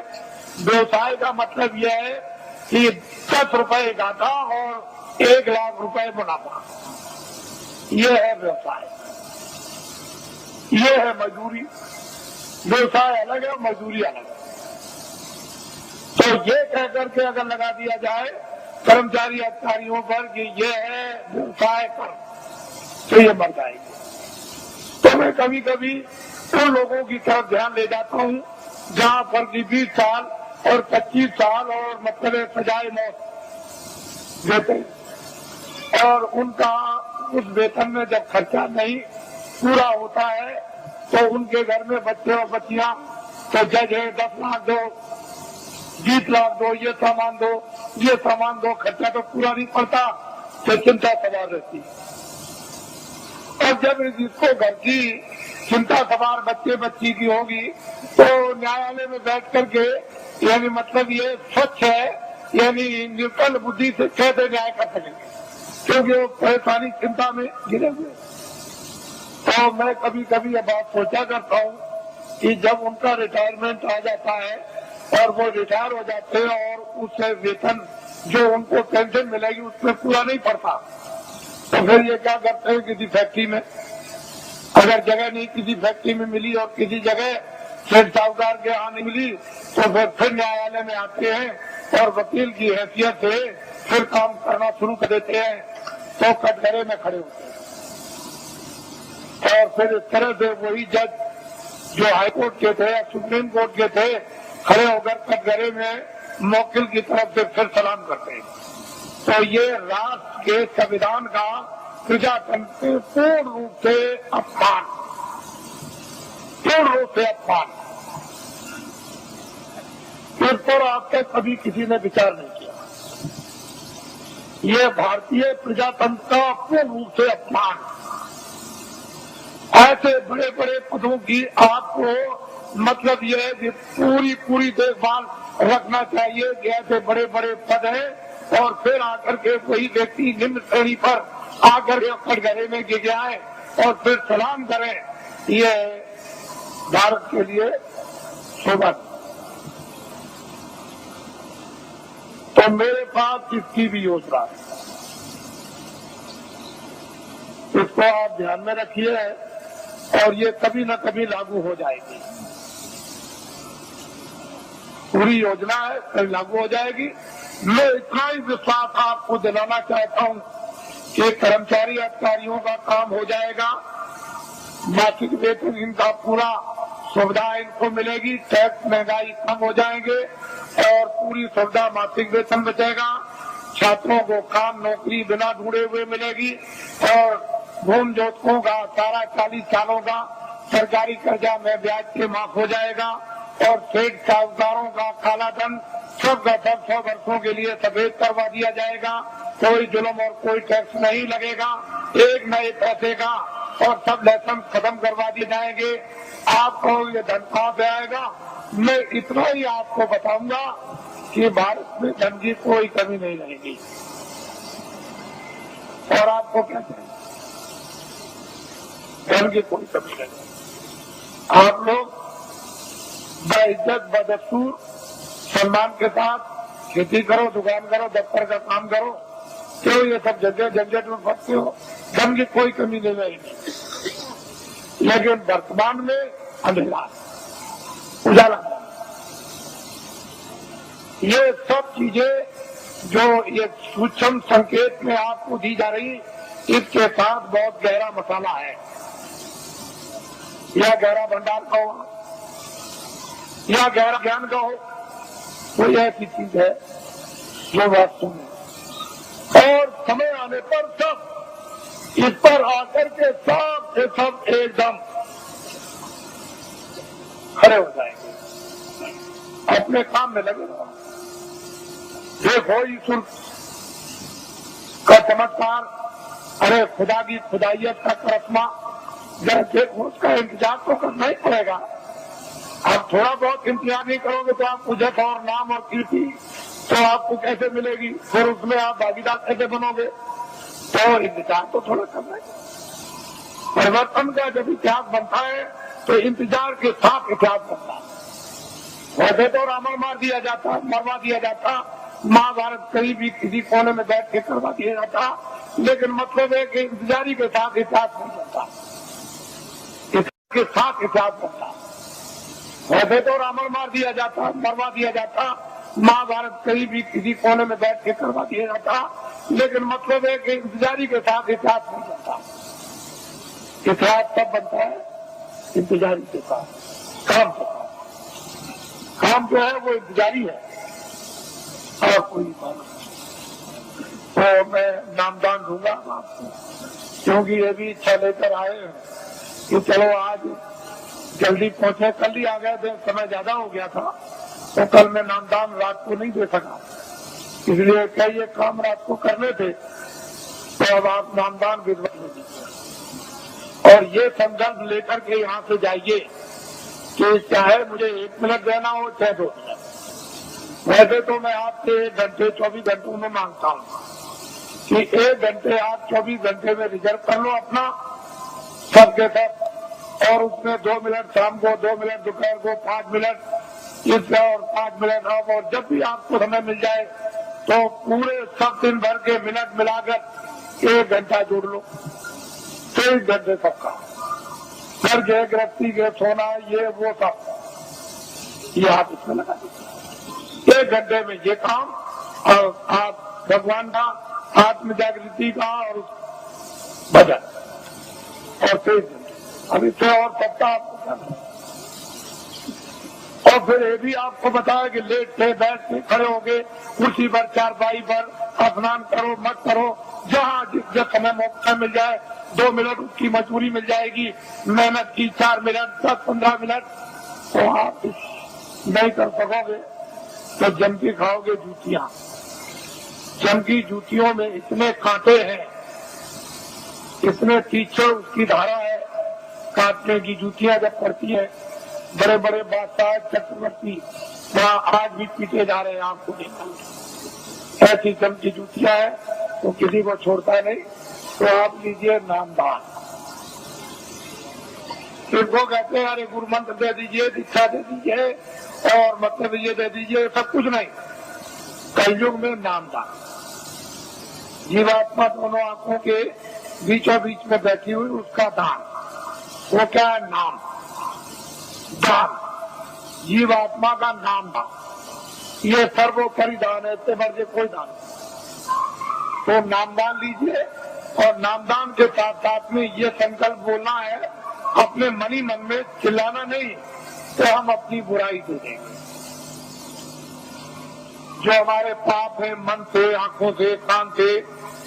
व्यवसाय का मतलब यह है कि 10 रुपए घाटा और 1 लाख रुपए मुनाफा, ये है व्यवसाय, ये है मजदूरी। व्यवसाय अलग है, मजदूरी अलग है। तो ये कह करके अगर लगा दिया जाए कर्मचारी अधिकारियों पर कि ये है व्यवसाय कर, तो ये मर जाएंगे। तो मैं कभी कभी उन लोगों की तरफ ध्यान ले जाता हूँ जहाँ पर 20 साल और 25 साल और मतलब सजाए मौत देते हैं और उनका उस वेतन में जब खर्चा नहीं पूरा होता है तो उनके घर में बच्चे और बच्चियां, तो जज है 10 लाख दो, 20 लाख दो, ये सामान दो, ये सामान दो, खर्चा तो पूरा नहीं पड़ता, तो चिंता सवार रहती है। और जब जिसको घर की चिंता सवार बच्चे बच्ची की होगी तो न्यायालय में बैठ करके यानी मतलब ये स्वच्छ है, यानी निर्बल बुद्धि से कैसे न्याय कर सकेंगे, क्योंकि वो परेशानी चिंता में गिरे हुए। तो मैं कभी कभी ये बात सोचा करता हूँ कि जब उनका रिटायरमेंट आ जाता है और वो रिटायर हो जाते हैं और उससे वेतन जो उनको पेंशन मिलेगी उसमें पूरा नहीं पड़ता, तो फिर ये क्या करते हैं, किसी फैक्ट्री में अगर जगह नहीं किसी फैक्ट्री में मिली और किसी जगह सेठ साहूकार के यहाँ नहीं मिली तो फिर न्यायालय में आते हैं और वकील की हैसियत से फिर काम करना शुरू कर देते हैं, तो कटघरे में खड़े होते हैं। और फिर इस तरह से वही जज जो हाईकोर्ट के थे या सुप्रीम कोर्ट के थे खड़े होकर कटघरे में मौकिल की तरफ से फिर सलाम करते हैं। तो ये राष्ट्र के संविधान का प्रजातंत्र पूर्ण रूप से अपमान, पूर्ण रूप से अपमान। इस पर आज तक कभी किसी ने विचार नहीं किया। ये भारतीय प्रजातंत्र का पूर्ण रूप से अपमान। ऐसे बड़े बड़े पदों की आपको मतलब ये है कि पूरी देखभाल रखना चाहिए कि ऐसे बड़े बड़े पद हैं और फिर आकर के वही व्यक्ति निम्न श्रेणी पर आकर के कटघरे में गिर जाए और फिर सलाम करें, ये भारत के लिए शोभा। तो मेरे पास इसकी भी योजना है, इसको आप ध्यान में रखिए और ये कभी न कभी लागू हो जाएगी। पूरी योजना है, कभी लागू हो जाएगी। मैं इतना ही विश्वास आपको दिलाना चाहता हूँ कि कर्मचारी अधिकारियों का काम हो जाएगा, मासिक वेतन इनका पूरा सुविधा इनको मिलेगी, टैक्स महंगाई कम हो जाएंगे और पूरी सुविधा मासिक वेतन बचेगा। छात्रों को काम नौकरी बिना ढूंढे हुए मिलेगी और भूमि जोतकों का सारा 40 सालों का सरकारी कर्जा में ब्याज के माफ हो जाएगा और सेठ साहूकारों का काला धन सब का सब 100 वर्षों के लिए सफेद करवा दिया जाएगा। कोई जुल्म और कोई टैक्स नहीं लगेगा, एक नए पैसे का, और सब लाइसेंस खत्म करवा दिए जाएंगे। आपको ये धन कहाँ से आएगा? मैं इतना ही आपको बताऊंगा कि भारत में धन की कोई कमी नहीं रहेगी। और आपको क्या चाहिए? धन की कोई कमी नहीं। आप लोग बेइज्जत बदस्तूर सम्मान के साथ खेती करो, दुकान करो, दफ्तर का काम करो, क्यों ये सब जगह झंझट में फंसते हो? धन की कोई कमी नहीं रहेगी। लेकिन वर्तमान में अंधेरा, उजाला, ये सब चीजें जो ये सूक्ष्म संकेत में आपको दी जा रही, इसके साथ बहुत गहरा मसाला है। या गहरा भंडार का हो या गहरा ज्ञान का हो, कोई ऐसी चीज है जो वास्तव में, और समय आने पर सब इस पर आकर के सब के सब एकदम खड़े हो जाएंगे, अपने काम में लगे रहो। देखो ईश्वर का चमत्कार, अरे खुदा की खुदाइयत का करिश्मा, जरा देखो, उसका इंतजार तो करना ही पड़ेगा। आप थोड़ा बहुत इंतजार नहीं करोगे तो आपको जस और नाम और कीर्ति तो आपको कैसे मिलेगी? फिर उसमें आप भागीदार कैसे बनोगे? तो इंतजार तो थोड़ा करना है। परिवर्तन का जब इतिहास बनता है तो इंतजार के साथ इतिहास बनता है। वैसे तो रावण मार दिया जाता, मरवा दिया जाता, महाभारत कहीं भी किसी कोने में बैठ के करवा दिया जाता, लेकिन मतलब है कि इंतजारी के साथ इतिहास नहीं बनता, इसके साथ इतिहास बनता। वैसे तो रावण मार दिया जाता, मरवा दिया जाता, महाभारत कहीं भी किसी कोने में बैठ के करवा दिया जाता, लेकिन मतलब है कि इंतजारी के साथ इतिहास नहीं बनता। इतिहास तब बनता है इंतजारी के साथ, काम के साथ। काम जो है वो इंतजारी है और कोई बात नहीं। तो मैं नामदान दूंगा आपको, क्योंकि ये भी इच्छा लेकर आए कि चलो आज जल्दी पहुंचे। कल ही आ गए थे, समय ज्यादा हो गया था, तो कल मैं नामदान रात को नहीं दे सका, इसलिए कई ये काम रात को करने थे। तो अब आप नामदान विधवा ले दीजिए और ये संकल्प लेकर के यहाँ से जाइए कि चाहे मुझे 1 मिनट देना हो चाहे 2 मिनट, वैसे तो मैं आपसे 1 घंटे 24 घंटों में मांगता हूँ कि 1 घंटे आप 24 घंटे में रिजर्व कर लो अपना सबके सब, और उसमें 2 मिनट शाम को, 2 मिनट दोपहर को, 5 मिनट इससे और 5 मिनट अब, और जब भी आपको समय मिल जाए तो पूरे सब दिन भर के मिनट मिलाकर 1 घंटा जोड़ लो। 23 घंटे सबका घर के गृहस्थी के सोना ये वो सब ये आप इसमें लगा दीजिए। 1 घंटे में ये काम, और आप भगवान का आत्म जागृति का और भजन, और 23 घंटे अब इससे और सबका आपको करना। और फिर ये भी आपको बताया कि लेट से बैठ के खड़े हो गए कुर्सी पर, चारपाई पर, स्नान करो मत करो, जहाँ जिस समय मौका मिल जाए 2 मिनट उसकी मजबूरी मिल जाएगी, मेहनत की 4 मिनट 10-15 मिनट, तो आप नहीं कर सकोगे तो जम के खाओगे जूतियां। जम की जूतियों में इतने कांटे हैं, इतने तीखे उसकी धारा है, काटने की जूतियां जब पड़ती है, बड़े बड़े बादशाह चक्रवर्ती वहाँ आज भी पीटे जा रहे हैं आपको देखा। ऐसी जम की जूतियां है तो किसी को छोड़ता नहीं। तो आप लीजिए नामदान, इनको कहते हैं अरे गुरु मंत्र दे दीजिए, दीक्षा दे दीजिए और मतलब ये दे दीजिए, सब कुछ नहीं। कलयुग में नामदान, जीवात्मा दोनों आंखों के बीचों बीच में बैठी हुई उसका दान, वो क्या है? नाम दान, जीवात्मा का नाम दान, ये सर्वोपरि दान है, इससे बढ़ के कोई दान नहीं। तो नामदान लीजिए, और नामदान के साथ साथ में ये संकल्प बोलना है अपने मनी मन में, चिल्लाना नहीं, तो हम अपनी बुराई दे देंगे। जो हमारे पाप है मन से, आंखों से, कान से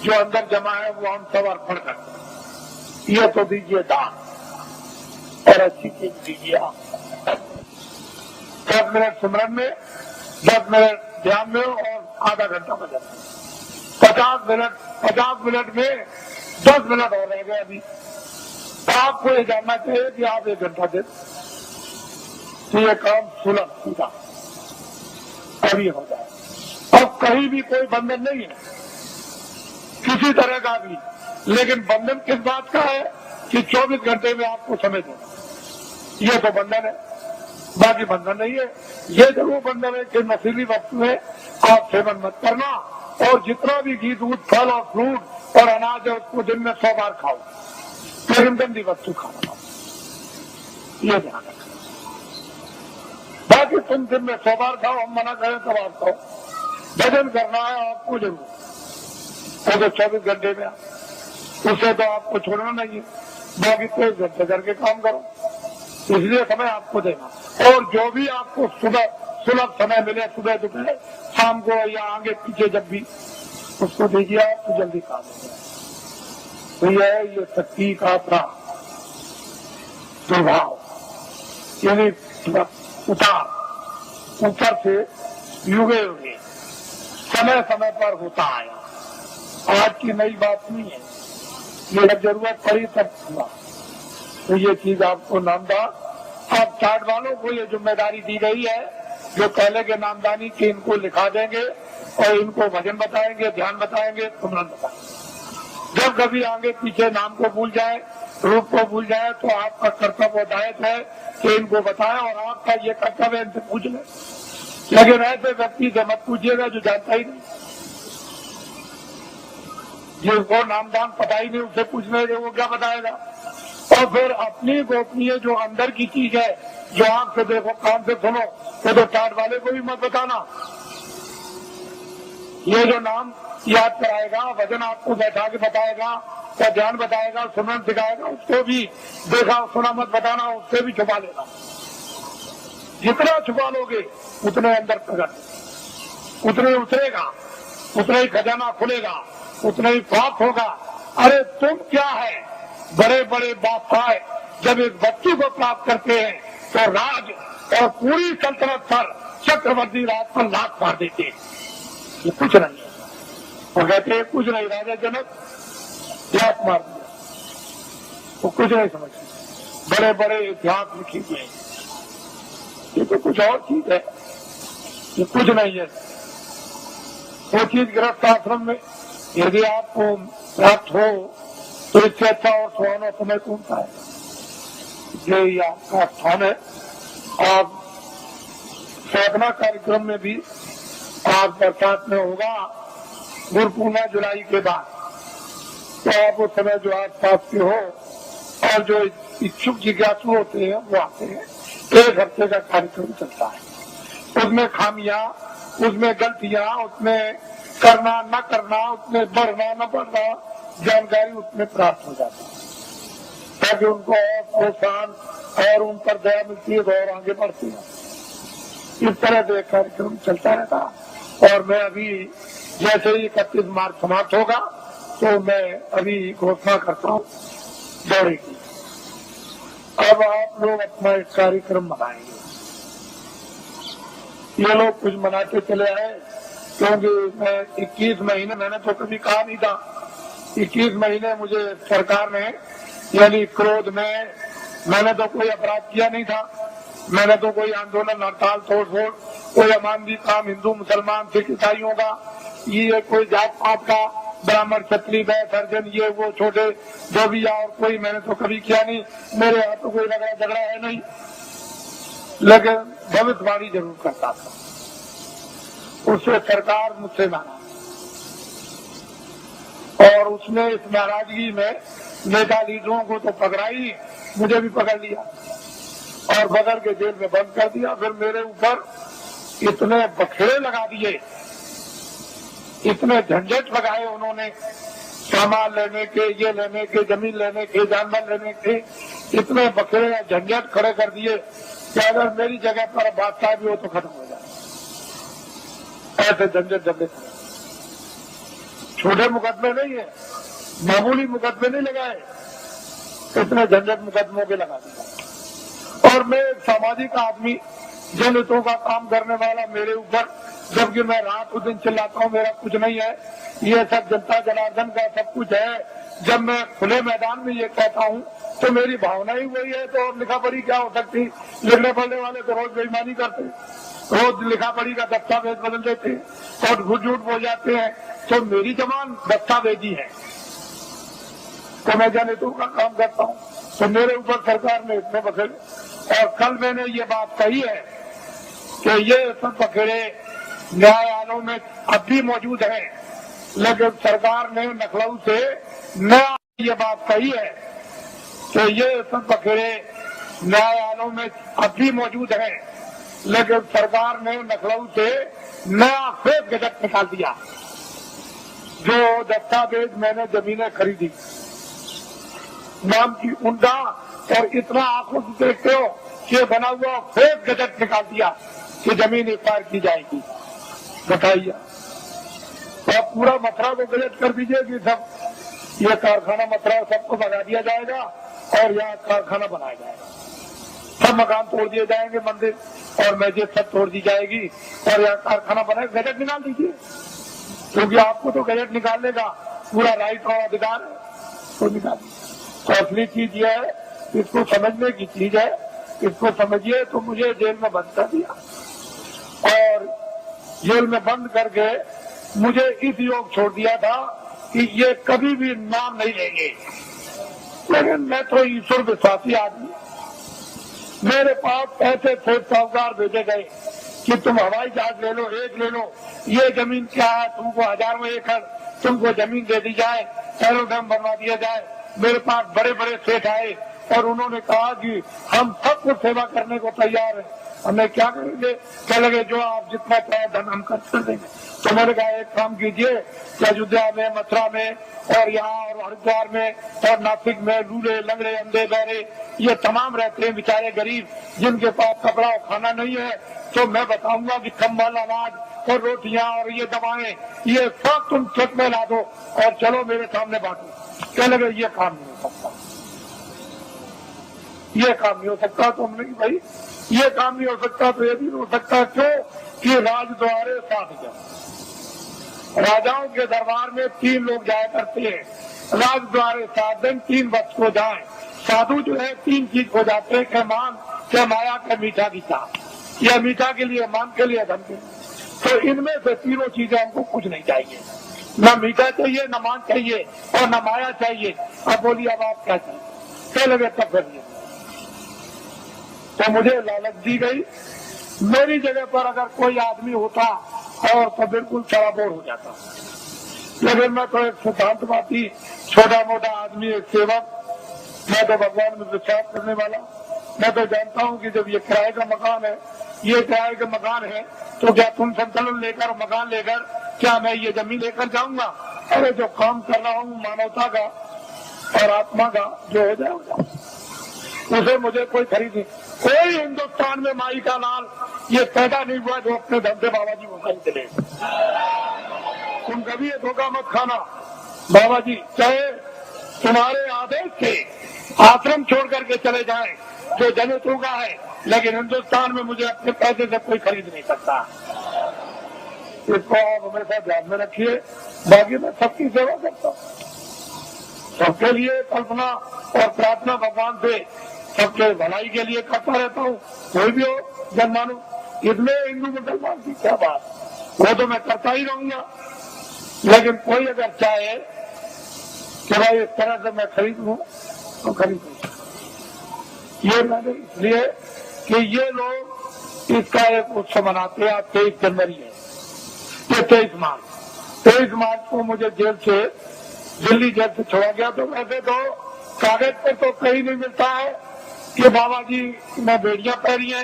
जो अंदर जमा है वो हम सब अर्पण करते हैं। ये तो दीजिए दान, और अच्छी चीज दीजिए आप। 10 मिनट सिमरन में, 10 मिनट ध्यान में और आधा घंटा भजन में, 50 मिनट में 10 मिनट और रह गए अभी। तो आपको ये जानना चाहिए कि आप 1 घंटा दे तो ये काम सुलभ सीधा अभी हो जाए। अब कहीं भी कोई बंधन नहीं है किसी तरह का भी, लेकिन बंधन किस बात का है कि 24 घंटे में आपको समय देना, ये तो बंधन है, बाकी बंधन नहीं है। ये जरूर बंधन है कि नशीली वस्तुएं आप सेवन मत करना, और जितना भी घी, दूध, फल और फ्रूट और अनाज है उसको दिन में 100 बार खाओ, लेकिन गंदी वस्तु खाना, ये ध्यान रखना। बाकी तुम दिन में 100 बार खाओ, हम मना करें तब आप खाओ। भजन करना है आपको जरूर, तो 24 घंटे में, उससे तो आपको छोड़ना नहीं है, बाकी 23 घंटे करके काम करो, इसलिए समय आपको देना। और जो भी आपको सुलभ समय मिले, सुबह दोपहर शाम को या आगे पीछे जब भी, उसको दीजिए आप तो जल्दी काम हो जाए। तो यह है ये शक्ति का प्रभाव, यानी उतार ऊपर से युगे युगे समय समय पर होता आया। आज की नई बात नहीं है, ये जब जरूरत पड़ी तब हुआ। तो ये चीज आपको नामदान, आप चार्ट वालों को ये जिम्मेदारी दी गई है, जो पहले के नामदानी की इनको लिखा देंगे और इनको भजन बताएंगे, ध्यान बताएंगे, सुमरन बताएंगे। जब कभी आगे पीछे नाम को भूल जाए, रूप को भूल जाए, तो आपका कर्तव्य दायित्व है कि इनको बताएं, और आपका ये कर्तव्य इनसे पूछ ले। लेकिन ऐसे व्यक्ति से मत पूछिएगा जो जानता ही नहीं, जिसको नामदान पता ही नहीं, उससे पूछने के वो क्या बताएगा। और फिर अपनी गोपनीय जो अंदर की चीज है, जो आंख से देखो, कान से सुनो, तो चार्ट वाले को भी मत बताना। ये जो नाम याद कराएगा, वजन आपको बैठा के बताएगा, या ध्यान बताएगा, सुमरन सिखाएगा, उसको भी देखा सुना मत बताना, उससे भी छुपा लेना। जितना छुपा लोगे उतने अंदर प्रकट, उतने उतरेगा, उतना ही खजाना खुलेगा, उतना ही प्राप्त होगा। अरे तुम क्या है, बड़े बड़े बादशाह जब एक बच्चे को प्राप्त करते हैं तो राज और पूरी सल्तनत पर, चक्रवर्ती राज पर लात मार देते हैं। ये कुछ नहीं है, वो कहते हैं कुछ नहीं, राजा जनक लात मार दिया, वो कुछ नहीं समझते। बड़े बड़े इतिहास लिखे गए, ये तो कुछ और चीज है। ये कुछ नहीं है। वो चीज गृहस्थ आश्रम में यदि आपको प्राप्त हो तो इससे अच्छा और सुहाना समय कौन सा है। यही आपका स्थान है। आप साधना कार्यक्रम में भी आज बरसात में होगा गुरु पूर्णिमा जुलाई के बाद, तो आप उस समय जो आस पास के हो और जो इच्छुक जिज्ञासु होते हैं वो आते हैं। 1 हफ्ते का कार्यक्रम चलता है। उसमें खामियां, उसमें गलतियां, उसमें करना न करना, उसमें बढ़ना न बढ़ना जानकारी उसमें प्राप्त हो जाती है, ताकि उनको और प्रोत्साहन और उन पर दया मिलती है तो और आगे बढ़ती है। इस तरह से कार्यक्रम चलता रहता। और मैं अभी जैसे ही 31 मार्च समाप्त होगा तो मैं अभी घोषणा करता हूँ दौरे की। अब आप लोग अपना एक कार्यक्रम बनाएंगे। ये लोग कुछ मनाते चले आए, क्योंकि मैं 21 महीने मैंने तो कभी कहा नहीं था। 21 महीने मुझे सरकार ने यानी क्रोध में मैंने तो कोई अपराध किया नहीं था। मैंने तो कोई आंदोलन, हड़ताल, तोड़ फोड़, कोई अमानवीय काम हिंदू मुसलमान सिख ईसाइयों का, ये कोई जात पात का, ब्राह्मण क्षत्रिय वैश्य सर्जन ये वो छोटे जो भी और कोई मैंने तो कभी किया नहीं। मेरे यहाँ तो कोई लगा झगड़ा है नहीं, लेकिन भविष्यवाणी जरूर करता था। उससे सरकार मुझसे नाराज और उसने इस नाराजगी में नेता लीडरों को तो पकड़ाई, मुझे भी पकड़ लिया और पकड़ के जेल में बंद कर दिया। फिर मेरे ऊपर इतने बखेड़े लगा दिए, इतने झंझट लगाए उन्होंने, सामान लेने के, ये लेने के, जमीन लेने के, जानवर लेने के, इतने बखेड़े झंझट खड़े कर दिए कि अगर मेरी जगह पर बादशाह भी हो तो खत्म हो जाए। ऐसे झंझट झंझट छोटे मुकदमे नहीं है, मामूली मुकदमे नहीं लगाए, इतने झंझट मुकदमों के लगा दिया। और मैं एक सामाजिक आदमी, जनहितों का काम करने वाला, मेरे ऊपर जबकि मैं रात दिन चिल्लाता हूँ मेरा कुछ नहीं है, ये सब जनता जनार्दन का सब कुछ है। जब मैं खुले मैदान में ये कहता हूँ तो मेरी भावना ही वही है, तो और लिखा पढ़ी क्या हो सकती। लिखने पढ़ने वाले तो रोज बेईमानी करते, रोज लिखा पढ़ी का दस्तावेज बदल देते और झूठ बोल जाते हैं। तो मेरी जबान दस्तावेजी है, तो मैं जनहितों का काम करता हूँ, तो मेरे ऊपर सरकार ने इतने बखेड़े। और कल मैंने ये बात कही है कि ये सब बखेड़े न्यायालयों में अब भी मौजूद है, लेकिन सरकार ने लखनऊ से नया ये बात कही है कि ये सब बखेड़े न्यायालयों में अब भी मौजूद है, लेकिन सरकार ने लखनऊ से नया फेक गजट निकाल दिया। जो दस्तावेज मैंने जमीनें खरीदी नाम की उनका, और इतना आंखों से देखते हो कि बना हुआ फेक गजट निकाल दिया कि जमीन एक्वायर की जाएगी। बताइए, और पूरा मथुरा को गजट कर दीजिए कि सब ये कारखाना मथुरा सबको बना दिया जाएगा और यहाँ कारखाना बनाया जाएगा। सब मकान तोड़ दिए जाएंगे, मंदिर और मस्जिद सब तोड़ दी जाएगी और यहाँ कारखाना बनाएगा। गजट निकाल दीजिए, क्योंकि आपको तो गजट निकालने का पूरा राइट और अधिकार है, तो निकाल दीजिए। तो असली चीज ये है, इसको समझने की चीज है, इसको समझिए। तो मुझे जेल में बंद कर दिया और जेल में बंद करके मुझे इस योग छोड़ दिया था कि ये कभी भी नाम नहीं लेंगे। लेकिन मैं तो ईश्वर विश्वासी आदमी, मेरे पास ऐसे थे साहूकार भेजे गए कि तुम हवाई जहाज ले लो, एक ले लो, ये जमीन क्या है, तुमको हजारों एकड़ तुमको जमीन दे दी जाए, एरोड्रम बनवा दिया जाए। मेरे पास बड़े बड़े सेठ आए और उन्होंने कहा कि हम सबको सेवा करने को तैयार हैं, हमें क्या करेंगे। कह लगे जो आप जितना चाहे धन हम खर्च कर देंगे। तो मैंने कहा एक काम कीजिए, अयोध्या में, मथुरा में और यहाँ और हरिद्वार में और नासिक में लूले लंगड़े अंधे बहरे ये तमाम रहते हैं बेचारे गरीब, जिनके पास कपड़ा और खाना नहीं है, तो मैं बताऊंगा कि कंबल, अनाज और रोटियां और ये दवाएं ये सब तुम खेत में ला दो और चलो मेरे सामने बांटो। कह लगे ये काम नहीं हो सकता, ये काम नहीं हो सकता। तो हमने भाई ये काम नहीं हो सकता तो ये भी नहीं हो सकता। क्यों कि राजद्वारे 7 जन, राजाओं के दरबार में 3 लोग जाया करते हैं, राजद्वारे 7 दिन 3 वक्त को जाए। साधु जो है 3 चीज हो जाते हैं, के मान, के माया, के मीठा की चाह। यह मीठा के लिए, मान के लिए, धन के लिए। तो इनमें से तीनों चीजें हमको कुछ नहीं चाहिए, न मीठा चाहिए, न मान चाहिए और न माया चाहिए। अब बोलिए अब आप क्या चाहिए? क्या लगे तब करिए। तो मुझे लालच दी गई। मेरी जगह पर अगर कोई आदमी होता और तो बिल्कुल सराबोर हो जाता, लेकिन मैं तो एक सिद्धांतवादी छोटा मोटा आदमी, एक सेवक, मैं तो भगवान में विश्वास करने वाला। मैं तो जानता हूँ कि जब ये किराए का मकान है, ये किराए का मकान है, तो क्या तुम संतुलन लेकर मकान लेकर क्या मैं ये जमीन लेकर जाऊंगा? अरे जो काम कर रहा हूँ मानवता का और आत्मा का, जो हो जाएगा उसे मुझे कोई खरीद नहीं। कोई हिंदुस्तान में माई का लाल ये पैदा नहीं हुआ जो अपने धन से बाबा जी को खरीद ले। तुम कभी ये धोखा मत खाना। बाबा जी चाहे तुम्हारे आदेश से आश्रम छोड़ करके चले जाएं, जो दलितों का है, लेकिन हिंदुस्तान में मुझे अपने पैसे से कोई खरीद नहीं सकता। इसको आप हमेशा ध्यान में रखिए। बाकी मैं सबकी सेवा करता हूँ, सबके लिए कल्पना और प्रार्थना भगवान से सबके भलाई के लिए करता रहता हूँ। कोई भी हो जन मानो, इसमें हिंदू मुसलमान की क्या बात, वो तो मैं करता ही रहूंगा। लेकिन कोई अगर चाहे कि भाई इस तरह से मैं खरीद लूँ तो खरीद लूँ। ये मैंने इसलिए कि ये लोग इसका एक उत्सव मनाते हैं। आज 23 जनवरी है, ये 23 मार्च को मुझे जेल से, दिल्ली जेल से छोड़ा गया। तो वैसे तो कागज पर तो कहीं नहीं मिलता है कि बाबा जी ने बेड़ियां पहनी है,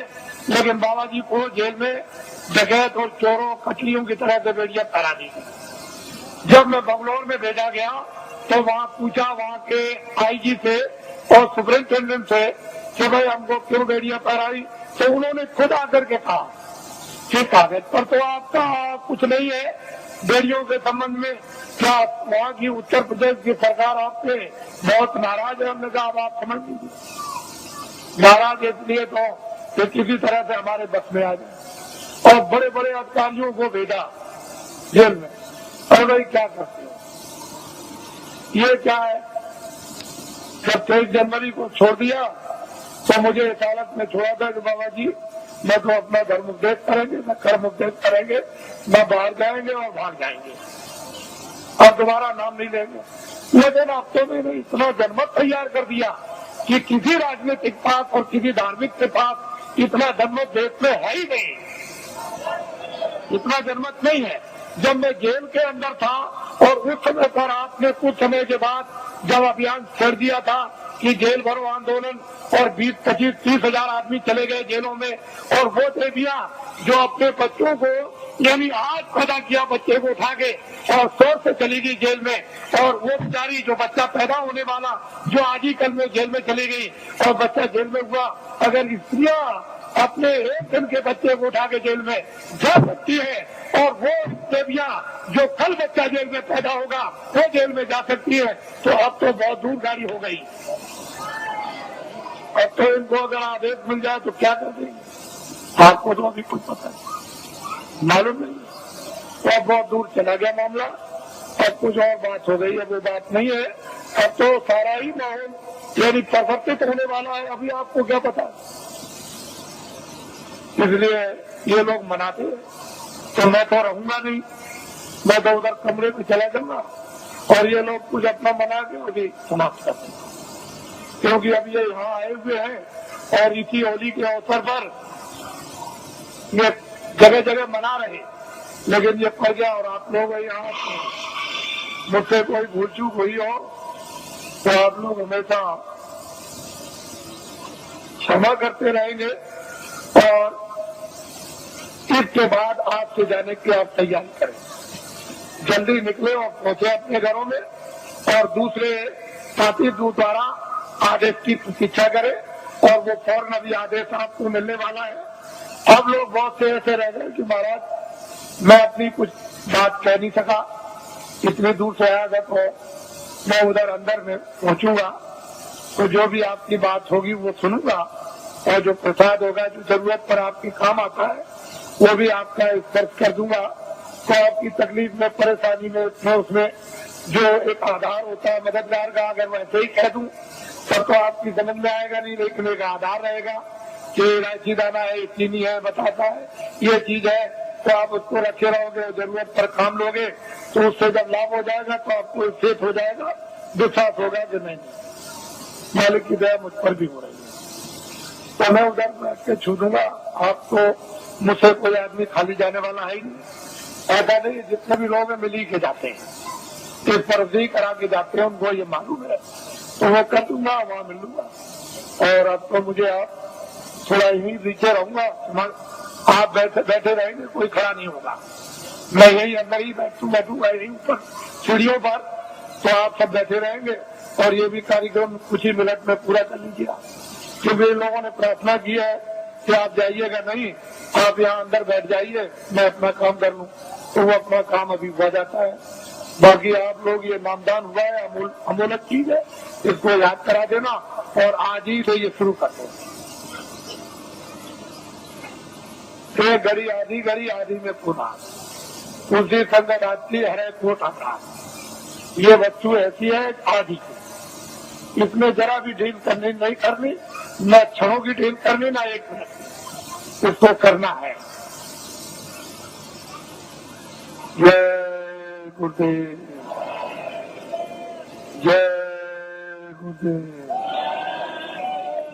लेकिन बाबा जी को जेल में डकैत और चोरों कचलियों की तरह से बेड़ियां पहना दी गई। जब मैं बंगलौर में भेजा गया तो वहाँ पूछा वहाँ के आईजी से और सुपरिंटेंडेंट से कि भाई हमको क्यों बेड़ियां पहनाई, तो उन्होंने खुद आकर के कहा कि कागज पर तो आपका कुछ नहीं है बेड़ियों के संबंध में, क्या वहाँ की उत्तर प्रदेश की सरकार आपसे बहुत नाराज है? हमने कहा अब आप समझ लीजिए नाराज इसलिए तो कि किसी तरह से हमारे बस में आ जाए। और बड़े बड़े अधिकारियों को भेजा जेल में। और भाई क्या करते हो, ये क्या है? जब 23 जनवरी को छोड़ दिया तो मुझे इस हालत में छोड़ा था कि बाबा जी मैं तो अपना धर्म उपदेश करेंगे, न कर्म उपदेश करेंगे, न बाहर जाएंगे और भाग जाएंगे, अब दोबारा नाम नहीं लेंगे। लेकिन अब तो मैंने इतना जनमत तैयार कर दिया कि किसी राजनीतिक पास और किसी धार्मिक के पास इतना जनमत देश में है ही नहीं, इतना जनमत नहीं है। जब मैं जेल के अंदर था और उस समय पर आपने कुछ समय के बाद जब अभियान छेड़ दिया था कि जेल भरो आंदोलन और 20, 25, 30 हजार आदमी चले गए जेलों में, और वो देवियां जो अपने बच्चों को यानी आज पैदा किया बच्चे को उठा के और शोर से चली गई जेल में, और वो बेचारी जो बच्चा पैदा होने वाला जो आज ही कल में जेल में चली गई और बच्चा जेल में हुआ, अगर स्त्रियां अपने एक दिन के बच्चे को उठा के जेल में जा सकती है और वो देवियां जो कल बच्चा जेल में पैदा होगा वो जेल में जा सकती है, तो अब तो बहुत दूर गाड़ी हो गई। अब तो इनको अगर आदेश मिल जाए तो क्या कर देंगे आपको तो अभी कुछ पता है मालूम नहीं। तो अब बहुत दूर चला गया मामला, अब कुछ और बात हो गई। अब वो बात नहीं है, अब तो सारा ही माहौल यानी परिवर्तित होने वाला है, अभी आपको क्या पता। इसलिए ये लोग मनाते हैं तो मैं तो रहूंगा नहीं, मैं तो उधर कमरे में चला जाऊंगा और ये लोग कुछ अपना मना के मुझे समाप्त करते हैं, क्योंकि अब ये यहाँ आए हुए हैं और इसी होली के अवसर पर ये जगह जगह मना रहे, लेकिन ये पड़ गया। और आप लोग यहाँ मुझसे कोई भूल चूक हुई हो तो आप लोग हमेशा क्षमा करते रहेंगे। और इसके बाद आपसे जाने की आप तैयारी करें, जल्दी निकले और पहुंचे अपने घरों में, और दूसरे साथी द्वारा आदेश की प्रतीक्षा करें, और वो फौरन अभी आदेश आपको मिलने वाला है। अब लोग बहुत से ऐसे रह गए कि महाराज मैं अपनी कुछ बात कह नहीं सका, इतनी दूर से आया था तो मैं उधर अंदर में पहुंचूंगा तो जो भी आपकी बात होगी वो सुनूंगा, और जो प्रसाद होगा जो जरूरत पर आपके काम आता है वो भी आपका स्पर्श कर दूंगा। तो आपकी तकलीफ में परेशानी में उसमें जो एक आधार होता है मददगार का, अगर वैसे ही कह दूं तब तो आपकी समझ में आएगा नहीं, लेकिन एक आधार रहेगा कि इलायची दाना है, चीनी है, बताता है ये चीज है, तो आप उसको रखे रहोगे, जरूरत पर काम लोगे, तो उससे जब लाभ हो जाएगा तो आपको चेत हो जाएगा, विश्वास होगा कि नहीं मालिक की दया मुझ पर भी हो रही है, तो मैं उधर बैठ के छू दूंगा। आप तो मुझसे कोई आदमी खाली जाने वाला है ही नहीं, ऐसा नहीं, जितने भी लोग हैं मिल ही के जाते हैं, इस पर करा के जाते हैं, उनको ये मालूम है, तो वो कर दूंगा, वहां मिल लूंगा। और अब तो मुझे आप थोड़ा यहीं नीचे रहूंगा, आप बैठे रहेंगे, कोई खड़ा नहीं होगा, मैं यही अंदर ही बैठूंगा यही ऊपर सीढ़ियों पर, तो आप सब बैठे रहेंगे और ये भी कार्यक्रम कुछ ही मिनट में पूरा कर लीजिएगा, क्योंकि इन लोगों ने प्रार्थना की है कि आप जाइएगा नहीं, आप यहाँ अंदर बैठ जाइए, मैं अपना काम कर लूँ, तो वो अपना काम अभी हो जाता है। बाकी आप लोग ये नामदान हुआ है, अमूलक चीज है, इसको याद करा देना और आज ही से ये शुरू कर देना। एक घड़ी आधी में पुनः तुलसी संगत आती हरे कोट आता, ये वस्तु ऐसी है आदि की, इसमें जरा भी ढील करनी नहीं करनी, न क्षणों की ढील करनी, ना एक मिनट, इसको करना है। जय गुरुदेव, जय गुरुदेव,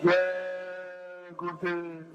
जय गुरुदेव।